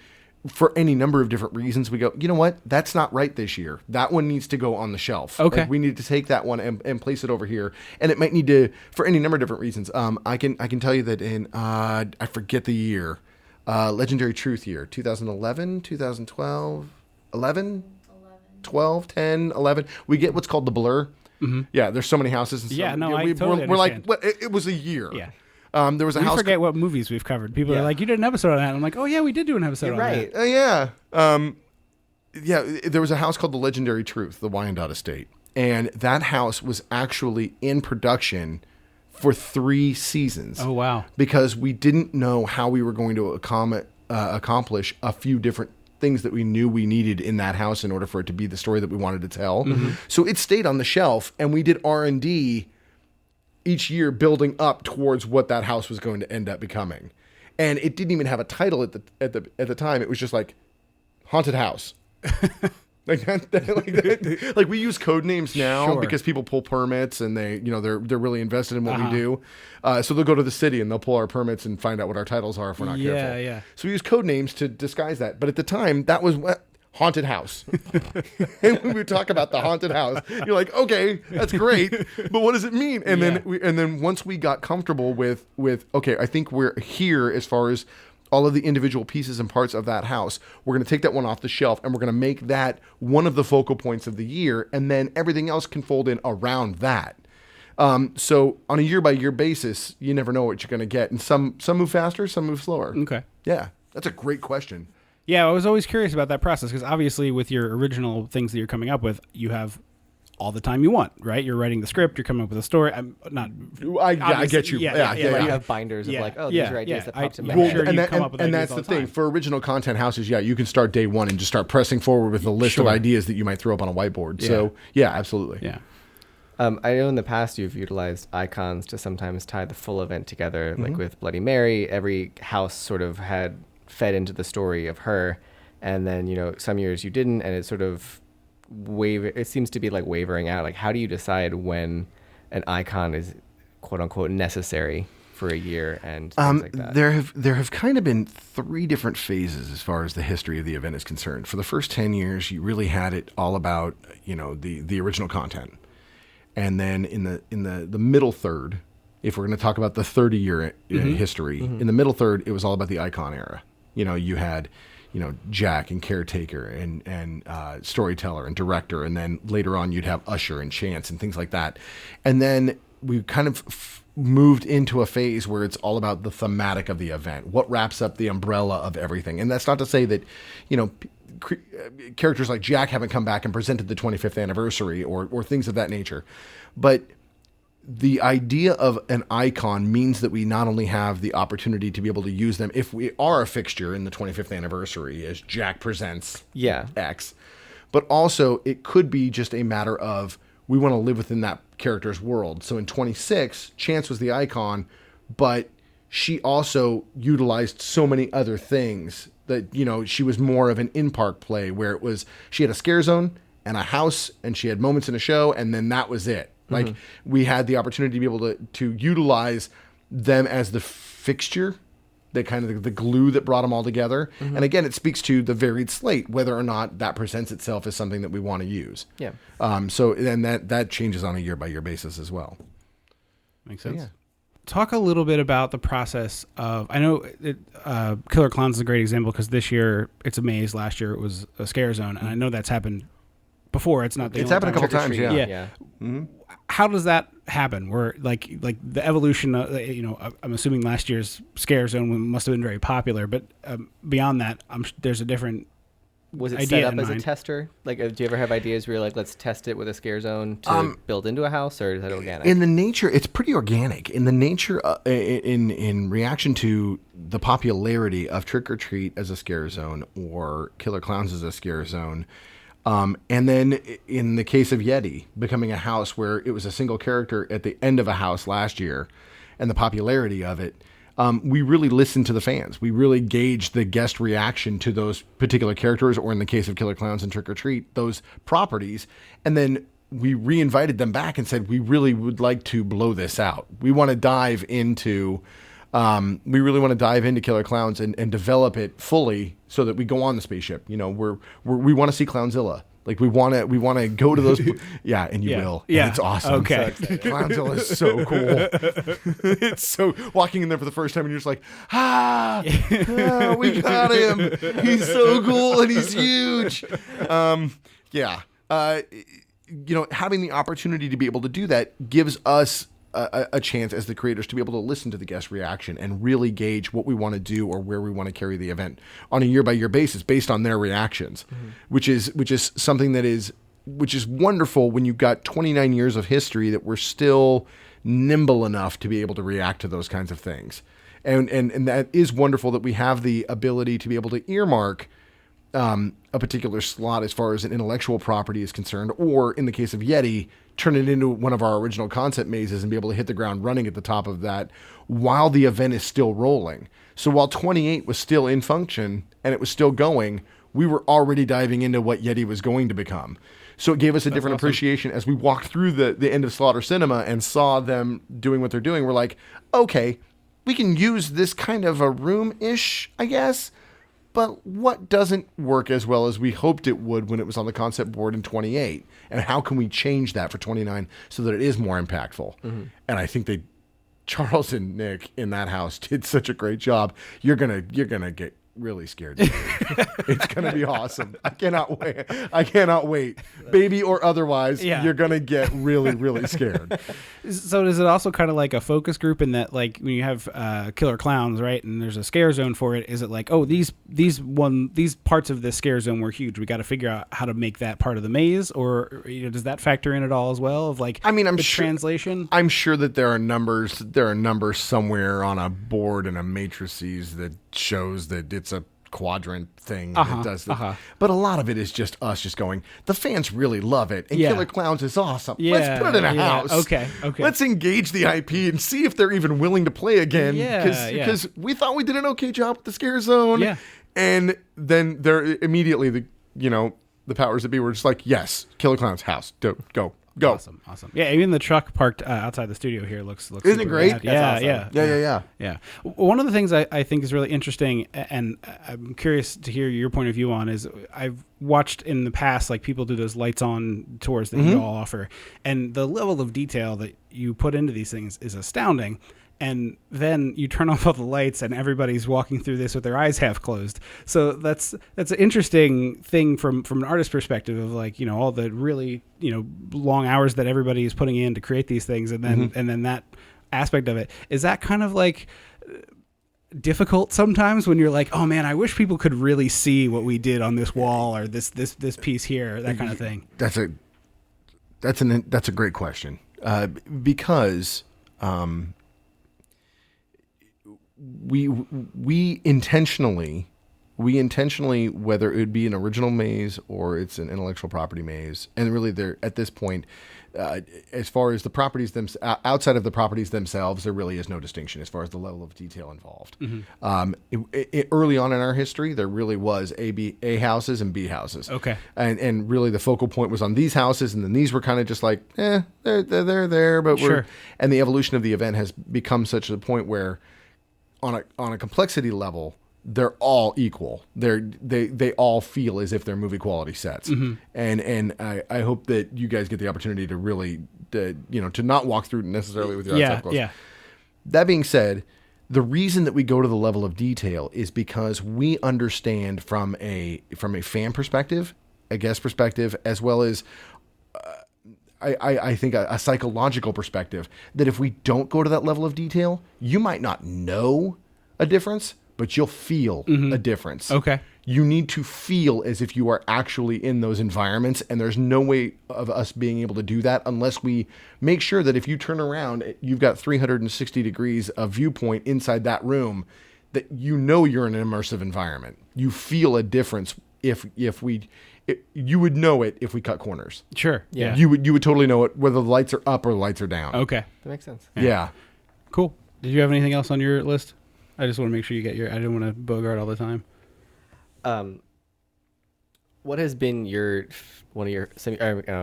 for any number of different reasons, we go, you know what? That's not right this year. That one needs to go on the shelf. Okay. Like, we need to take that one and place it over here. And it might need to, for any number of different reasons. I can tell you that in, I forget the year, Legendary Truth year, 2011, 2012, 11, 12, 10, 11. We get what's called the blur. Mm-hmm. Yeah, there's so many houses. And Yeah, so, no, you know, I totally we're like, understand. what, it was a year. Yeah. There was a We house. forget what movies we've covered. People are like, you did an episode on that. I'm like, oh yeah, we did do an episode on that. Yeah. There was a house called the Legendary Truth, the Wyandotte Estate. And that house was actually in production for 3 seasons. Oh, wow. Because we didn't know how we were going to accomplish a few different things that we knew we needed in that house in order for it to be the story that we wanted to tell. Mm-hmm. So it stayed on the shelf, and we did R&D each year building up towards what that house was going to end up becoming. And it didn't even have a title at the time. It was just like Haunted House. like we use code names now Sure. because people pull permits and they're really invested in what we do. So they'll go to the city and they'll pull our permits and find out what our titles are if we're not careful. Yeah. So we use code names to disguise that. But at the time, that was what Haunted House. And when we talk about the haunted house, you're like, okay, that's great, but what does it mean? And then once we got comfortable with okay, I think we're here as far as all of the individual pieces and parts of that house. We're going to take that one off the shelf and we're going to make that one of the focal points of the year, and then everything else can fold in around that. So on a year-by-year basis, you never know what you're going to get, and some move faster, some move slower. Okay. Yeah, that's a great question. Yeah, I was always curious about that process because obviously with your original things that you're coming up with, you have all the time you want, right? You're writing the script, you're coming up with a story. I get you. Like you have binders of like, oh, these are ideas that popped in my head. And that's the thing. For original content houses, you can start day one and just start pressing forward with a list of ideas that you might throw up on a whiteboard. So, yeah, absolutely. Yeah. I know in the past you've utilized icons to sometimes tie the full event together. Like with Bloody Mary, every house sort of had fed into the story of her. And then, some years you didn't, and it sort of it seems to be like wavering out. Like, how do you decide when an icon is quote unquote necessary for a year and things like that? There have kind of been 3 different phases as far as the history of the event is concerned. For the first 10 years, you really had it all about, the original content. And then in the middle third, if we're going to talk about the 30-year history, in the middle third, it was all about the icon era. You had Jack and Caretaker and storyteller and director, and then later on you'd have Usher and Chance and things like that. And then we kind of moved into a phase where it's all about the thematic of the event, what wraps up the umbrella of everything. And that's not to say that, characters like Jack haven't come back and presented the 25th anniversary or things of that nature. But the idea of an icon means that we not only have the opportunity to be able to use them if we are a fixture in the 25th anniversary as Jack presents X, but also it could be just a matter of we want to live within that character's world. So in 26, Chance was the icon, but she also utilized so many other things that, she was more of an in-park play where it was, she had a scare zone and a house and she had moments in a show and then that was it. Like we had the opportunity to be able to utilize them as the fixture, the kind of the glue that brought them all together. And again, it speaks to the varied slate, whether or not that presents itself as something that we want to use. Yeah. So then that changes on a year-by-year basis as well. Makes sense. Yeah. Talk a little bit about the process of, I know Killer Clowns is a great example because this year it's a maze, last year it was a scare zone, and I know that's happened before. It's not the It's only happened a couple times, yeah. How does that happen? Where like the evolution, I'm assuming last year's scare zone must have been very popular, but beyond that, there's a different Was it idea set up in as mind. A tester? Like, do you ever have ideas where you're like, let's test it with a scare zone to build into a house, or is that organic? In the nature, it's pretty organic. In the nature, in reaction to the popularity of Trick or Treat as a scare zone or Killer Clowns as a scare zone, and then in the case of Yeti becoming a house where it was a single character at the end of a house last year, and the popularity of it. We really listened to the fans. We really gauged the guest reaction to those particular characters, or in the case of Killer Clowns and Trick or Treat, those properties. And then we re-invited them back and said, we really would like to blow this out. We want to dive into We really want to dive into Killer Clowns and develop it fully so that we go on the spaceship. You know, we want to see Clownzilla. Like we want to go to those. Yeah, and you will. Yeah, and it's awesome. Okay, Clownzilla is so cool. It's so walking in there for the first time and you're just like, we got him. He's so cool and he's huge. You know, having the opportunity to be able to do that gives us a chance as the creators to be able to listen to the guest reaction and really gauge what we want to do or where we want to carry the event on a year-by-year basis based on their reactions, which is something which is wonderful when you've got 29 years of history that we're still nimble enough to be able to react to those kinds of things. And that is wonderful that we have the ability to be able to earmark a particular slot as far as an intellectual property is concerned, or in the case of Yeti, turn it into one of our original concept mazes and be able to hit the ground running at the top of that while the event is still rolling. So while 28 was still in function and it was still going, we were already diving into what Yeti was going to become. So it gave us a different appreciation as we walked through the end of Slaughter Cinema and saw them doing what they're doing. We're like, okay, we can use this kind of a room-ish, I guess. But what doesn't work as well as we hoped it would when it was on the concept board in 28? And how can we change that for 29 so that it is more impactful? And I think Charles and Nick in that house did such a great job. You're gonna get really scared. It's gonna be awesome. I cannot wait. Baby or otherwise, you're gonna get really, really scared. So is it also kind of like a focus group in that, like, when you have Killer Clowns, right, and there's a scare zone for it, is it like, oh, these parts of this scare zone were huge, we got to figure out how to make that part of the maze, or does that factor in at all as well? Of like, I'm the sure, translation. I'm sure that there are numbers somewhere on a board in a matrices that shows that it's a quadrant thing that does that. But a lot of it is just us just going, the fans really love it, and Killer Clowns is awesome. Let's put it in a house. Okay. Let's engage the IP and see if they're even willing to play again. Because we thought we did an okay job with the scare zone. Yeah. And then they're immediately the powers that be were just like, yes, Killer Clowns house. Go. Awesome. Yeah, even the truck parked outside the studio here looks Isn't it great? Awesome. Yeah. One of the things I think is really interesting, and I'm curious to hear your point of view on, is I've watched in the past, like, people do those lights on tours that you all offer, and the level of detail that you put into these things is astounding. And then you turn off all the lights and everybody's walking through this with their eyes half closed. So that's an interesting thing from an artist perspective of, like, all the really, long hours that everybody is putting in to create these things. And then, and then that aspect of it, is that kind of like difficult sometimes when you're like, oh man, I wish people could really see what we did on this wall or this piece here, that kind of thing. That's a great question. Because, we intentionally, whether it would be an original maze or it's an intellectual property maze, and really there at this point, as far as the properties outside of the properties themselves, there really is no distinction as far as the level of detail involved. Early on in our history, there really was A houses and B houses. Okay. And really the focal point was on these houses, and then these were kind of just like, they're there, but and the evolution of the event has become such a point where on a complexity level, they're all equal. They all feel as if they're movie quality sets. And I hope that you guys get the opportunity to really, to not walk through necessarily with your eyes up close. Yeah. That being said, the reason that we go to the level of detail is because we understand from a fan perspective, a guest perspective, as well as I think a psychological perspective, that if we don't go to that level of detail, you might not know a difference, but you'll feel a difference. Okay. You need to feel as if you are actually in those environments, and there's no way of us being able to do that unless we make sure that if you turn around, you've got 360 degrees of viewpoint inside that room, that you're in an immersive environment. You feel a difference you would know it if we cut corners. Sure. Yeah. You would totally know it whether the lights are up or the lights are down. Okay. That makes sense. Yeah. Cool. Did you have anything else on your list? I just want to make sure you get I didn't want to bogart all the time. What has been one of your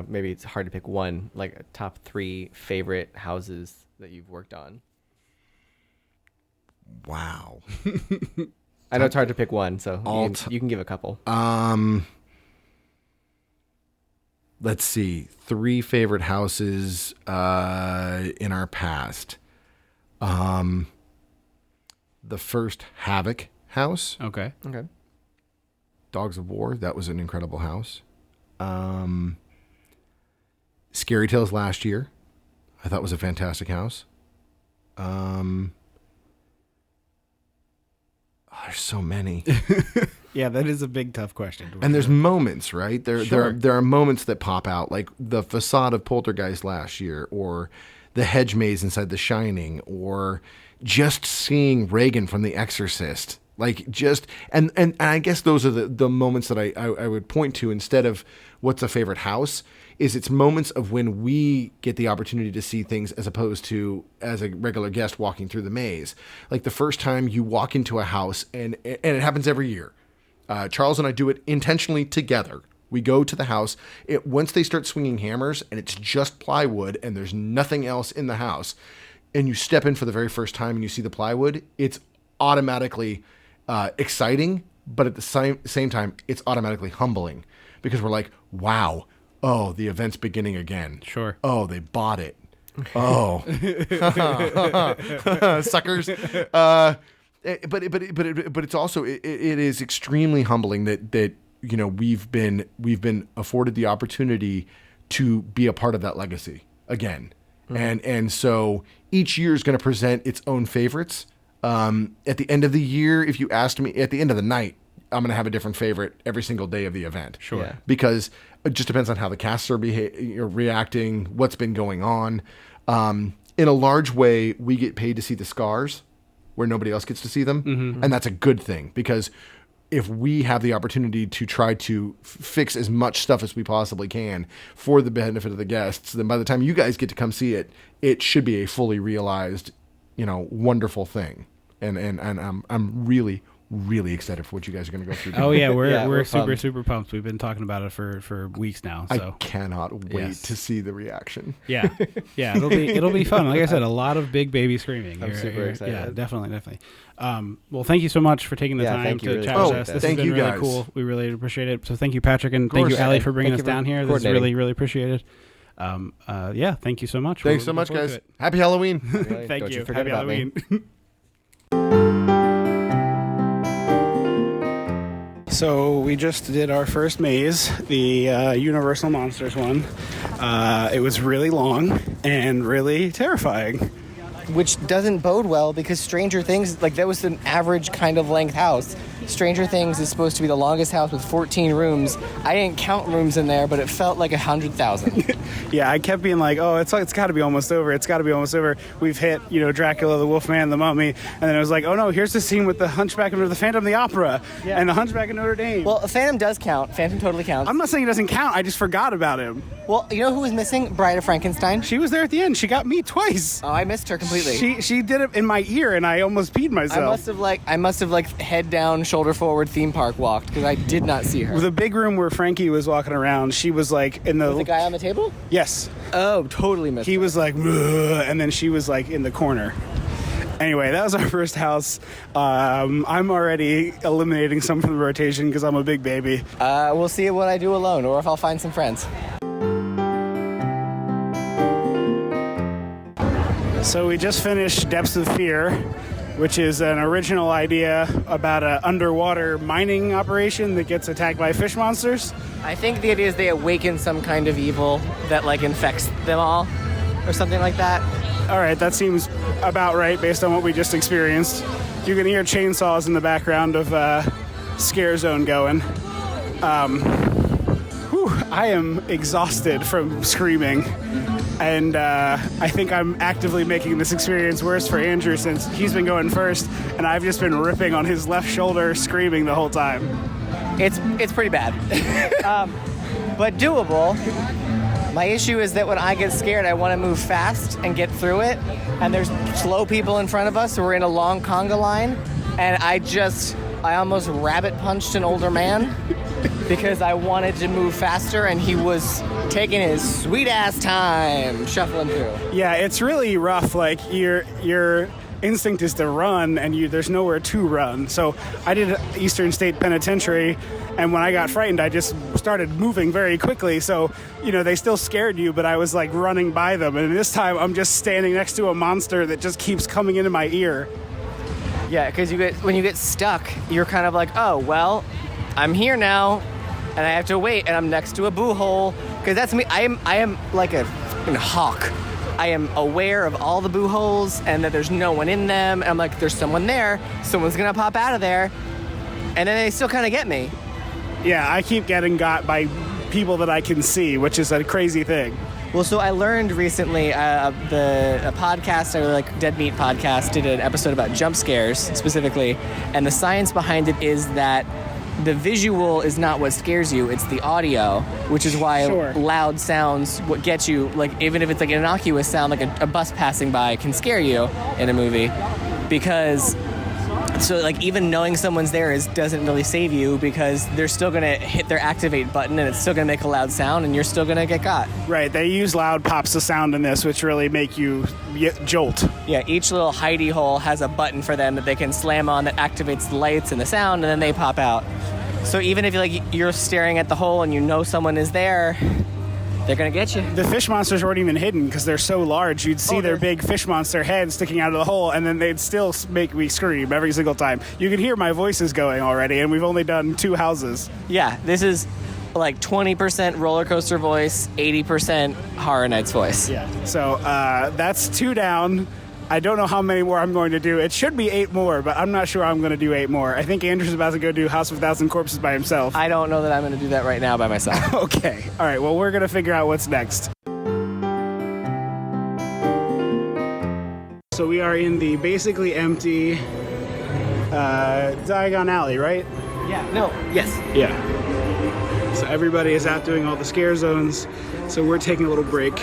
maybe it's hard to pick one, like, top 3 favorite houses that you've worked on? Wow. I know it's hard to pick one, so you can give a couple. Let's see. 3 favorite houses in our past. The first Havoc house. Okay. Dogs of War. That was an incredible house. Scary Tales last year. I thought was a fantastic house. There's so many. Yeah, that is a big, tough question. And there's moments, right? There are moments that pop out, like the facade of Poltergeist last year, or the hedge maze inside The Shining, or just seeing Reagan from The Exorcist. Like just and I guess those are the moments that I would point to instead of what's a favorite house. Is it's moments of when we get the opportunity to see things as opposed to as a regular guest walking through the maze. Like the first time you walk into a house, and it happens every year. Charles and I do it intentionally together. We go to the house. Once they start swinging hammers and it's just plywood and there's nothing else in the house, and you step in for the very first time and you see the plywood, it's automatically exciting, but at the same time, it's automatically humbling because we're like, wow. Oh, the event's beginning again. Sure. Oh, they bought it. Oh, suckers. But it's also it is extremely humbling that you know we've been afforded the opportunity to be a part of that legacy again, and so each year is going to present its own favorites. At the end of the year, if you asked me, at the end of the night, I'm going to have a different favorite every single day of the event. Sure. Yeah. Because it just depends on how the casts are reacting, what's been going on. In a large way, we get paid to see the scars where nobody else gets to see them. Mm-hmm. And that's a good thing because if we have the opportunity to try to fix as much stuff as we possibly can for the benefit of the guests, then by the time you guys get to come see it, it should be a fully realized, wonderful thing. And I'm really excited for what you guys are going to go through. Oh yeah, we're super pumped. We've been talking about it for weeks now. So I cannot wait to see the reaction. Yeah, it'll be fun. Like I said, a lot of big baby screaming. I'm super excited. Yeah, definitely. Well, thank you so much for taking the time to chat with us. This has been really cool. We really appreciate it. So thank you, Patrick, and thank you, Allie, for bringing us down here. This is really appreciated. Thank you so much. Thanks so much, guys. Happy Halloween. Thank you. Happy Halloween. So we just did our first maze, the Universal Monsters one. It was really long and really terrifying. Which doesn't bode well because Stranger Things, that was an average kind of length house. Stranger Things is supposed to be the longest house with 14 rooms. I didn't count rooms in there, but it felt like 100,000. Yeah, I kept being like, oh, it's got to be almost over. It's got to be almost over. We've hit, Dracula, the Wolfman, the Mummy. And then I was like, oh, no, here's the scene with the Hunchback of the Phantom of the Opera and the Hunchback of Notre Dame. Well, Phantom does count. Phantom totally counts. I'm not saying it doesn't count. I just forgot about him. Well, you know who was missing? Bride of Frankenstein. She was there at the end. She got me twice. Oh, I missed her completely. She did it in my ear, and I almost peed myself. I must have head down, shoulder forward, theme park walked because I did not see her. The big room where Frankie was walking around, she was in the. With the guy on the table? Yes. Oh, totally missed. He was and then she was in the corner. Anyway, that was our first house. I'm already eliminating some from the rotation because I'm a big baby. We'll see what I do alone, or if I'll find some friends. So we just finished Depths of Fear, which is an original idea about an underwater mining operation that gets attacked by fish monsters. I think the idea is they awaken some kind of evil that infects them all, or something like that. All right, that seems about right based on what we just experienced. You can hear chainsaws in the background of Scare Zone going. I am exhausted from screaming. And I think I'm actively making this experience worse for Andrew since he's been going first, and I've just been ripping on his left shoulder, screaming the whole time. It's pretty bad, but doable. My issue is that when I get scared, I want to move fast and get through it, and there's slow people in front of us, so we're in a long conga line, and I almost rabbit punched an older man because I wanted to move faster, and he was taking his sweet ass time shuffling through. Yeah, it's really rough. You're instinct is to run, and there's nowhere to run. So I did Eastern State Penitentiary, and when I got frightened, I just started moving very quickly. So, they still scared you, but I was like running by them. And this time I'm just standing next to a monster that just keeps coming into my ear. Yeah, because when you get stuck, you're kind of like, oh, well, I'm here now, and I have to wait, and I'm next to a boo hole. Because that's me. I am like a fucking hawk. I am aware of all the boo holes and that there's no one in them. And I'm like, there's someone there. Someone's going to pop out of there. And then they still kind of get me. Yeah, I keep getting got by people that I can see, which is a crazy thing. Well, so I learned recently, a podcast, Dead Meat Podcast, did an episode about jump scares specifically. And the science behind it is that the visual is not what scares you, it's the audio, which is why loud sounds what gets you, like even if it's like an innocuous sound, like a bus passing by can scare you in a movie. Because so like even knowing someone's there doesn't really save you, because they're still gonna hit their activate button and it's still gonna make a loud sound and you're still gonna get got. Right, they use loud pops of sound in this, which really make you jolt. Yeah, each little hidey hole has a button for them that they can slam on that activates the lights and the sound, and then they pop out. So even if you're staring at the hole and you know someone is there, they're gonna get you. The fish monsters weren't even hidden because they're so large. You'd see their big fish monster head sticking out of the hole, and then they'd still make me scream every single time. You can hear my voices going already, and we've only done 2 houses. Yeah, this is like 20% roller coaster voice, 80% Horror Nights voice. Yeah. So that's 2 down. I don't know how many more I'm going to do. It should be 8 more, but I'm not sure I'm going to do 8 more. I think Andrew's about to go do House of 1,000 Corpses by himself. I don't know that I'm going to do that right now by myself. Okay. All right. Well, we're going to figure out what's next. So we are in the basically empty Diagon Alley, right? Yeah. No. Yes. Yeah. So everybody is out doing all the scare zones. So we're taking a little break.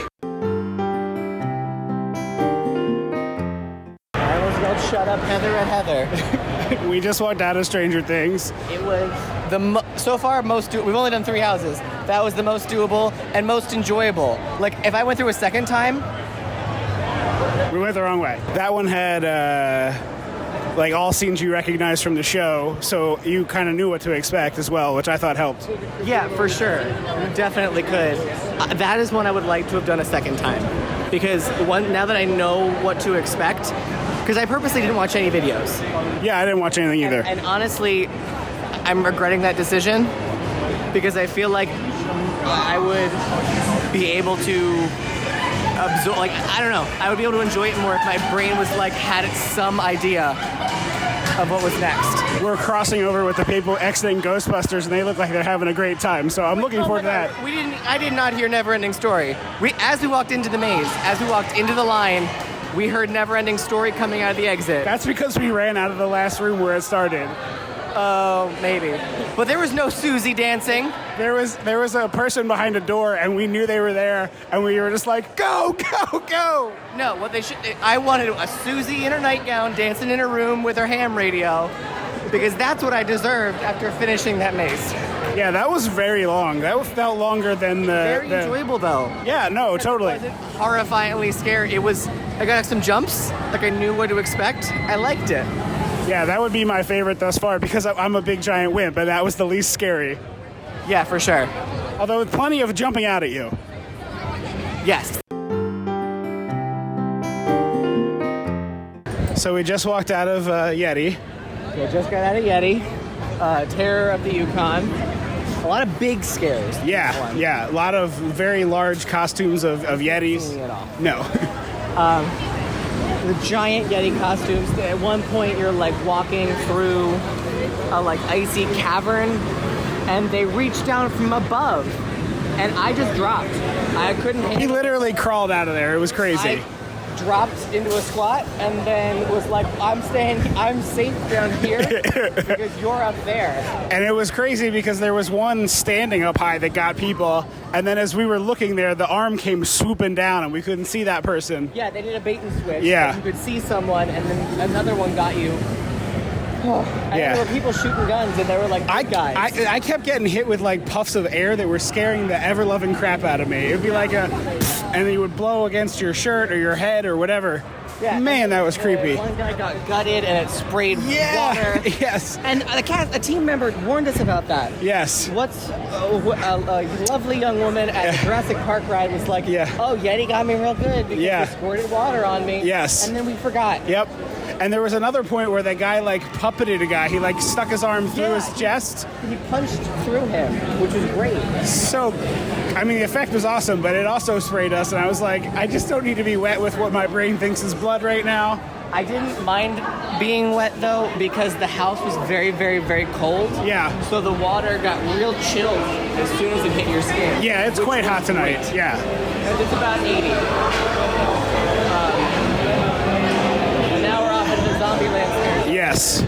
Shut up, Heather and Heather. We just walked out of Stranger Things. It was so far most we've only done 3 houses. That was the most doable and most enjoyable. Like if I went through a second time, we went the wrong way. That one had like all scenes you recognize from the show, so you kind of knew what to expect as well, which I thought helped. Yeah, for sure. You definitely could. That is one I would like to have done a second time, because now that I know what to expect. Because I purposely didn't watch any videos. Yeah, I didn't watch anything either. And honestly, I'm regretting that decision, because I feel like I would be able to absorb, like, I don't know, I would be able to enjoy it more if my brain was like, had some idea of what was next. We're crossing over with the people exiting Ghostbusters, and they look like they're having a great time, so I'm looking forward to that. I did not hear Neverending Story. As we walked into the maze, as we walked into the line, we heard Neverending Story coming out of the exit. That's because we ran out of the last room where it started. Oh, maybe. But there was no Susie dancing. There was a person behind a door, and we knew they were there, and we were just like, go, go, go. No, I wanted a Susie in her nightgown dancing in her room with her ham radio, because that's what I deserved after finishing that maze. Yeah, that was very long. That felt longer than the... Very enjoyable, though. Yeah, no, totally. It wasn't horrifyingly scary. I got some jumps, like I knew what to expect. I liked it. Yeah, that would be my favorite thus far, because I'm a big giant wimp, and that was the least scary. Yeah, for sure. Although with plenty of jumping out at you. Yes. So we just walked out of Yeti. Yeah, just got out of Yeti. Terror of the Yukon. A lot of big scares. Yeah. A lot of very large costumes of Yetis. At all. No. The giant Yeti costumes. At one point, you're like walking through a like icy cavern, and they reach down from above, and I just dropped. I couldn't handle it. He literally crawled out of there. It was crazy. I dropped into a squat and then was like, I'm safe down here because you're up there. And it was crazy because there was one standing up high that got people, and then as we were looking there, the arm came swooping down and we couldn't see that person. Yeah, they did a bait and switch. Yeah. You could see someone and then another one got you. And Yeah. there were people shooting guns and they were like, guys. I kept getting hit with like puffs of air that were scaring the ever-loving crap out of me. It would be like and then you would blow against your shirt or your head or whatever. Yeah. Man, that was creepy. One guy got gutted and it sprayed water. Yes. And a team member warned us about that. Yes. What's a lovely young woman at the Jurassic Park ride was like, oh, Yeti got me real good because they squirted water on me. Yes. And then we forgot. Yep. And there was another point where that guy like puppeted a guy. He like stuck his arm through his chest. He punched through him, which was great. So, I mean, the effect was awesome, but it also sprayed us. And I was like, I just don't need to be wet with what my brain thinks is blood right now. I didn't mind being wet though because the house was very, very, very cold. Yeah. So the water got real chilled as soon as it hit your skin. Yeah, it's quite hot tonight. Great. Yeah. And it's about 80. And now we're off into the zombie landscape. Yes.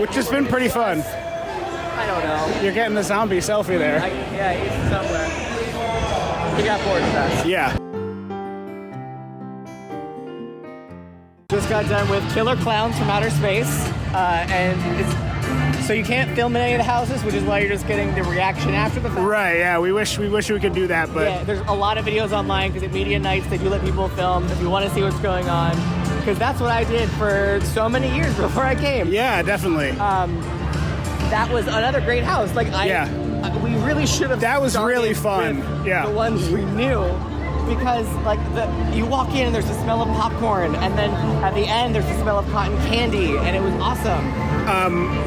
Which has been pretty fun. I don't know. You're getting the zombie selfie there. Yeah, he's somewhere. He got bored with us. Yeah. Just got done with Killer Clowns from Outer Space, so you can't film in any of the houses, which is why you're just getting the reaction after the film. Right, yeah, we wish we could do that, but... Yeah, there's a lot of videos online, because at media nights, they do let people film if you want to see what's going on, because that's what I did for so many years before I came. Yeah, definitely. That was another great house. Like, we really should have That was really fun, the ones we knew. Because like you walk in and there's the smell of popcorn, and then at the end there's the smell of cotton candy, and it was awesome.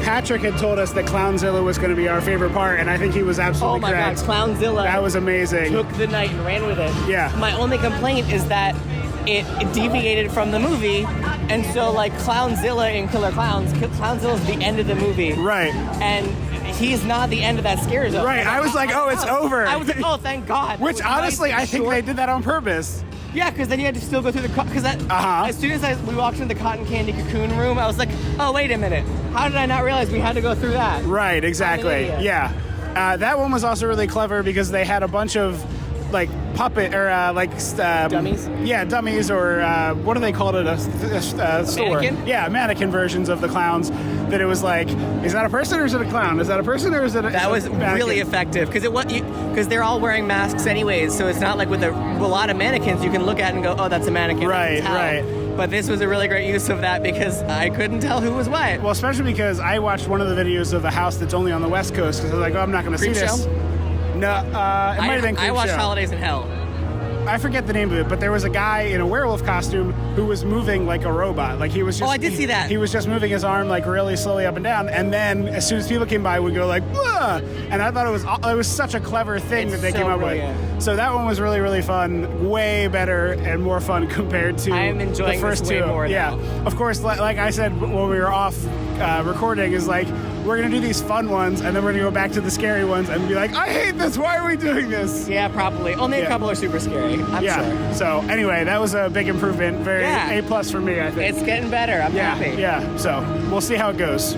Patrick had told us that Clownzilla was going to be our favorite part, and I think he was absolutely correct. Oh my God, Clownzilla! That was amazing. Took the night and ran with it. Yeah. My only complaint is that it deviated from the movie, and so like Clownzilla in Killer Clowns, Clownzilla's the end of the movie. Right. And he's not the end of that scare zone. Right. I was like, oh, it's over. I was like, oh, thank God. Which honestly, I think they did that on purpose. Yeah, because then you had to still go through the... Because as soon as we walked into the cotton candy cocoon room, I was like, oh, wait a minute. How did I not realize we had to go through that? Right, exactly. Yeah. That one was also really clever because they had a bunch of like puppet or dummies. Yeah, dummies or what do they call it? A store. Mannequin? Yeah, mannequin versions of the clowns. That it was like, is that a person or is it a clown? Is that a person or is it? That was really effective because they're all wearing masks anyways, so it's not like with a lot of mannequins you can look at and go, oh, that's a mannequin. Right, right. But this was a really great use of that because I couldn't tell who was what. Well, especially because I watched one of the videos of the house that's only on the West Coast because I was like, oh, I'm not going to see this. No, it might have been Creepshow. I watched Holidays in Hell. I forget the name of it, but there was a guy in a werewolf costume who was moving like a robot. Like he was just. Oh, I did see that. He was just moving his arm like really slowly up and down, and then as soon as people came by, would go like, "Whoa!" And I thought it was such a clever thing that they came up with. So that one was really, really fun. Way better and more fun compared to I am enjoying the first this way two. more Yeah, now. Of course. Like I said when we were off recording, is like we're gonna do these fun ones, and then we're gonna go back to the scary ones and be like, I hate this. Why are we doing this? Yeah, probably. Only a couple are super scary. I'm sure. So anyway, that was a big improvement. Very A+ for me, I think. It's getting better. I'm happy. Yeah. So we'll see how it goes.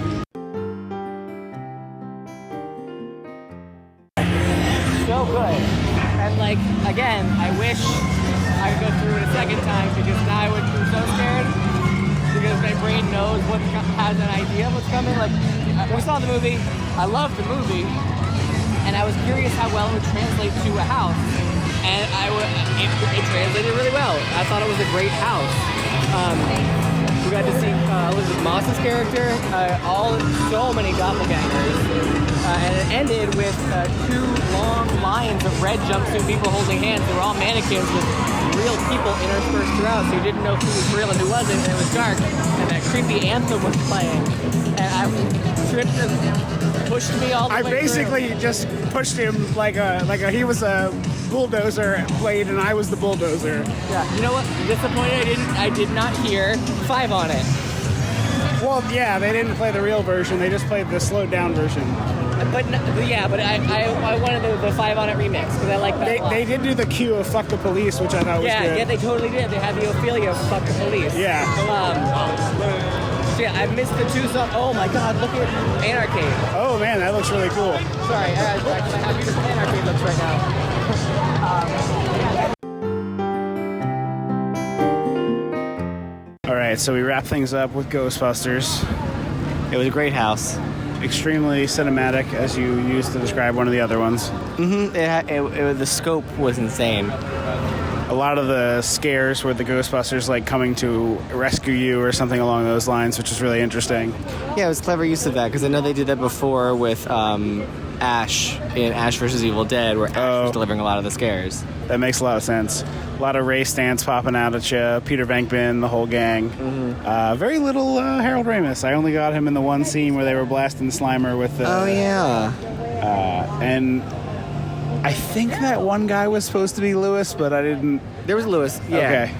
So good. And like again, I wish I could go through it a second time because now I would be so scared because my brain knows has an idea of what's coming. Like we saw the movie. I loved the movie, and I was curious how well it would translate to a house. And it translated really well. I thought it was a great house. We got to see Elizabeth Moss's character, so many doppelgangers, and it ended with 2 long lines of red jumpsuit people holding hands. They were all mannequins with real people interspersed throughout, so you didn't know who was real and who wasn't. And it was dark, and that creepy anthem was playing, and I tripped and pushed me all the way. I basically just pushed him like he was a bulldozer blade and I was the bulldozer. Yeah, you know what? Disappointed I did not hear 5 on it. Well, yeah, they didn't play the real version. They just played the slowed down version. But I wanted the 5 on it remix because I like that. They did do the cue of "fuck the police," which I thought was good. Yeah, they totally did. They had the Ophelia of "fuck the police." Yeah. So yeah, I missed the 2 songs. Oh my God, look at Anarcade. Oh man, that looks really cool. Sorry, I'm happy with Anarcade looks right now. All right, so we wrap things up with Ghostbusters. It was a great house. Extremely cinematic, as you used to describe one of the other ones. Mm-hmm. The scope was insane. a lot of the scares were the Ghostbusters like coming to rescue you or something along those lines, which is really interesting. Yeah, it was clever use of that because I know they did that before with Ash in Ash vs. Evil Dead, where Ash was delivering a lot of the scares. That makes a lot of sense. A lot of Ray Stantz popping out at you, Peter Venkman, the whole gang. Very little Harold Ramis. I only got him in the one scene where they were blasting Slimer with the... Oh, yeah. And I think that one guy was supposed to be Lewis, but I didn't... There was Lewis, yeah. Okay.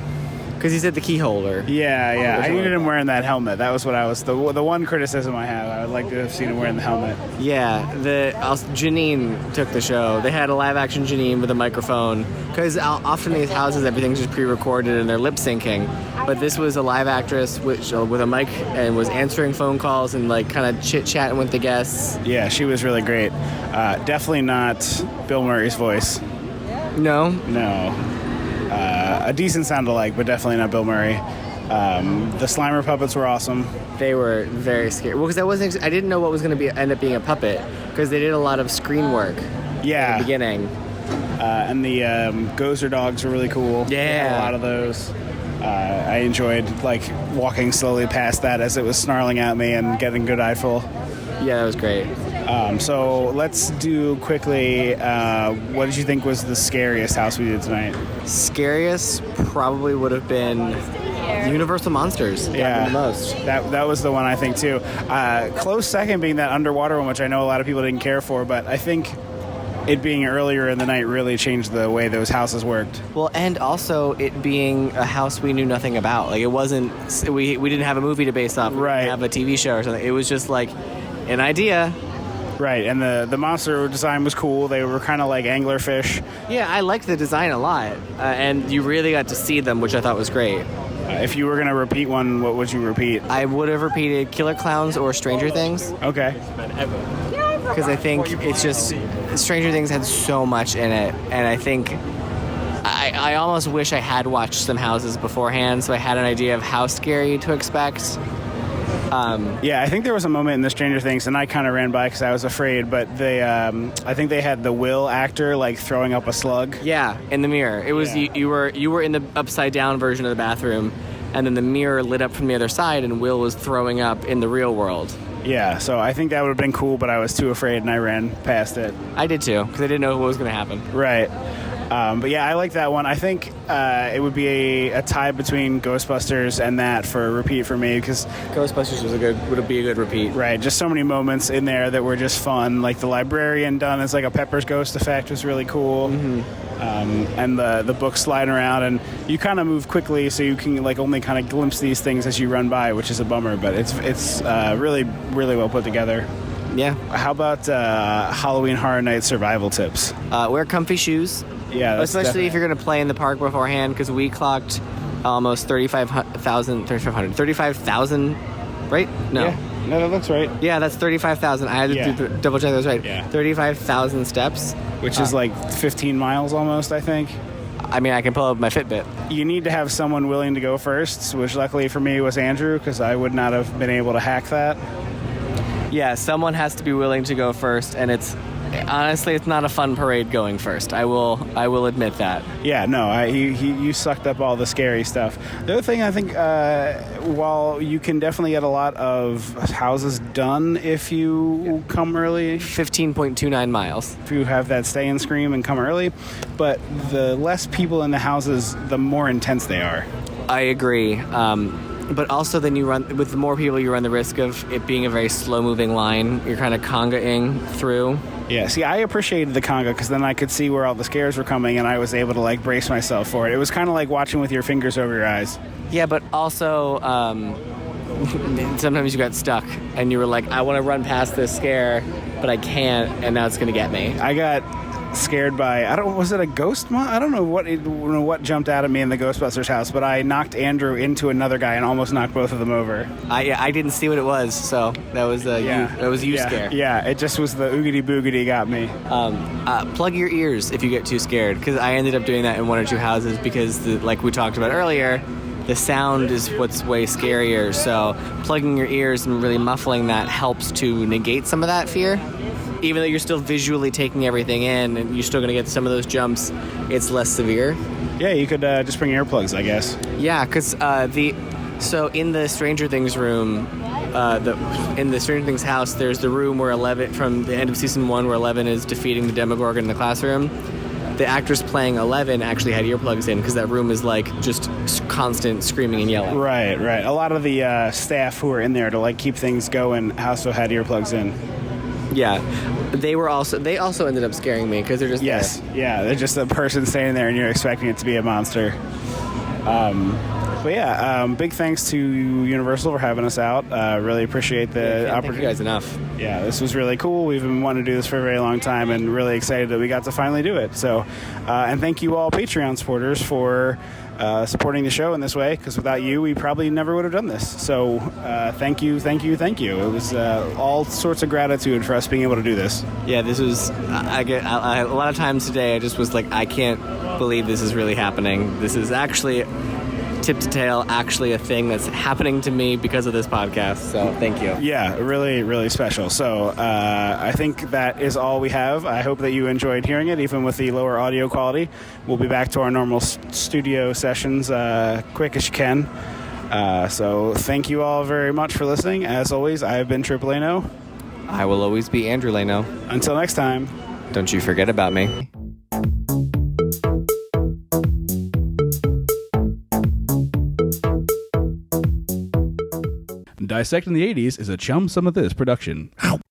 Because he's at the key holder. Yeah. I needed him wearing that helmet. That was what I was... The one criticism I have. I would like to have seen him wearing the helmet. Yeah. Janine took the show. They had a live-action Janine with a microphone. Because often in these houses, everything's just pre-recorded and they're lip-syncing. But this was a live actress with a mic and was answering phone calls and, like, kind of chit-chatting with the guests. Yeah, she was really great. Definitely not Bill Murray's voice. No? No. A decent sound alike, but definitely not Bill Murray. The Slimer puppets were awesome. They were very scary. Well, because I didn't know what was going to end up being a puppet because they did a lot of screen work. Yeah. In the beginning. And the Gozer dogs were really cool. Yeah. A lot of those. I enjoyed like walking slowly past that as it was snarling at me and getting good eyeful. Yeah, that was great. So let's do quickly, what did you think was the scariest house we did tonight? Scariest probably would have been Universal Monsters. Yeah, the most. That was the one I think too. Close second being that underwater one, which I know a lot of people didn't care for, but I think it being earlier in the night really changed the way those houses worked. Well, and also it being a house we knew nothing about. Like, it wasn't, we didn't have a movie to base off. Right. We didn't have a TV show or something. It was just like an idea. Right, and the monster design was cool. They were kind of like anglerfish. Yeah, I liked the design a lot. And you really got to see them, which I thought was great. If you were going to repeat one, what would you repeat? I would have repeated Killer Clowns or Stranger Things. Okay. Because I think it's just... Stranger Things had so much in it, and I think... I almost wish I had watched some houses beforehand, so I had an idea of how scary to expect. Yeah, I think there was a moment in the Stranger Things, and I kind of ran by because I was afraid, but they, I think they had the Will actor, like, throwing up a slug. Yeah, in the mirror. It was, you were in the upside-down version of the bathroom, and then the mirror lit up from the other side, and Will was throwing up in the real world. Yeah, so I think that would have been cool, but I was too afraid, and I ran past it. I did, too, because I didn't know what was going to happen. Right. But yeah, I like that one. I think it would be a tie between Ghostbusters and that for a repeat for me, because Ghostbusters would be a good repeat. Right, just so many moments in there that were just fun. Like the librarian done as like a Pepper's Ghost effect was really cool, and the book sliding around, and you kind of move quickly, so you can like only kind of glimpse these things as you run by, which is a bummer. But it's really well put together. Yeah. How about Halloween Horror Night survival tips? Wear comfy shoes. Yeah, especially if you're going to play in the park beforehand, because we clocked almost 35,000, right? No. Yeah. No, that looks right. Yeah, that's 35,000. I had to double check that was right. Yeah. 35,000 steps. Which is like 15 miles almost, I think. I mean, I can pull up my Fitbit. You need to have someone willing to go first, which luckily for me was Andrew, because I would not have been able to hack that. Yeah, someone has to be willing to go first, and honestly, it's not a fun parade going first. I will admit that. Yeah, no, you sucked up all the scary stuff. The other thing, I think, while you can definitely get a lot of houses done if you come early. 15.29 miles. If you have that stay and scream and come early. But the less people in the houses, the more intense they are. I agree. But also then with more people, you run the risk of it being a very slow-moving line. You're kind of conga-ing through. Yeah, see, I appreciated the conga because then I could see where all the scares were coming and I was able to, like, brace myself for it. It was kind of like watching with your fingers over your eyes. Yeah, but also sometimes you got stuck and you were like, I want to run past this scare, but I can't, and now it's going to get me. I got scared by, was it a ghost I don't know what jumped out at me in the Ghostbusters house, but I knocked Andrew into another guy and almost knocked both of them over. I didn't see what it was, so that was you scare. Yeah, it just was the oogity boogity got me. Plug your ears if you get too scared, because I ended up doing that in one or two houses because, like we talked about earlier, the sound is what's way scarier, so plugging your ears and really muffling that helps to negate some of that fear. Even though you're still visually taking everything in and you're still going to get some of those jumps, it's less severe. Yeah, you could just bring earplugs, I guess. Yeah, because so in the Stranger Things room, in the Stranger Things house, there's the room where 11, from the end of season 1, where 11 is defeating the Demogorgon in the classroom. The actress playing 11 actually had earplugs in because that room is like just constant screaming and yelling. Right. A lot of the staff who were in there to like keep things going also had earplugs in. Yeah, they also ended up scaring me because they're just there. Yeah, they're just a person standing there and you're expecting it to be a monster. But yeah, big thanks to Universal for having us out. Really appreciate the opportunity. Thank you guys enough. Yeah, this was really cool. We've been wanting to do this for a very long time and really excited that we got to finally do it. So, and thank you all Patreon supporters for supporting the show in this way, because without you, we probably never would have done this. So thank you. It was all sorts of gratitude for us being able to do this. Yeah, this was, a lot of times today, I just was like, I can't believe this is really happening. This is actually tip to tail actually a thing that's happening to me because of this podcast. So thank you. Yeah, really, really special. So I think that is all we have. I hope that you enjoyed hearing it, even with the lower audio quality. We'll be back to our normal studio sessions quick as you can. So thank you all very much for listening. As always, I have been Triple Leno. I will always be Andrew Leno. Until next time. Don't you forget about me. Dissecting the 80s is a Chum Some of This production.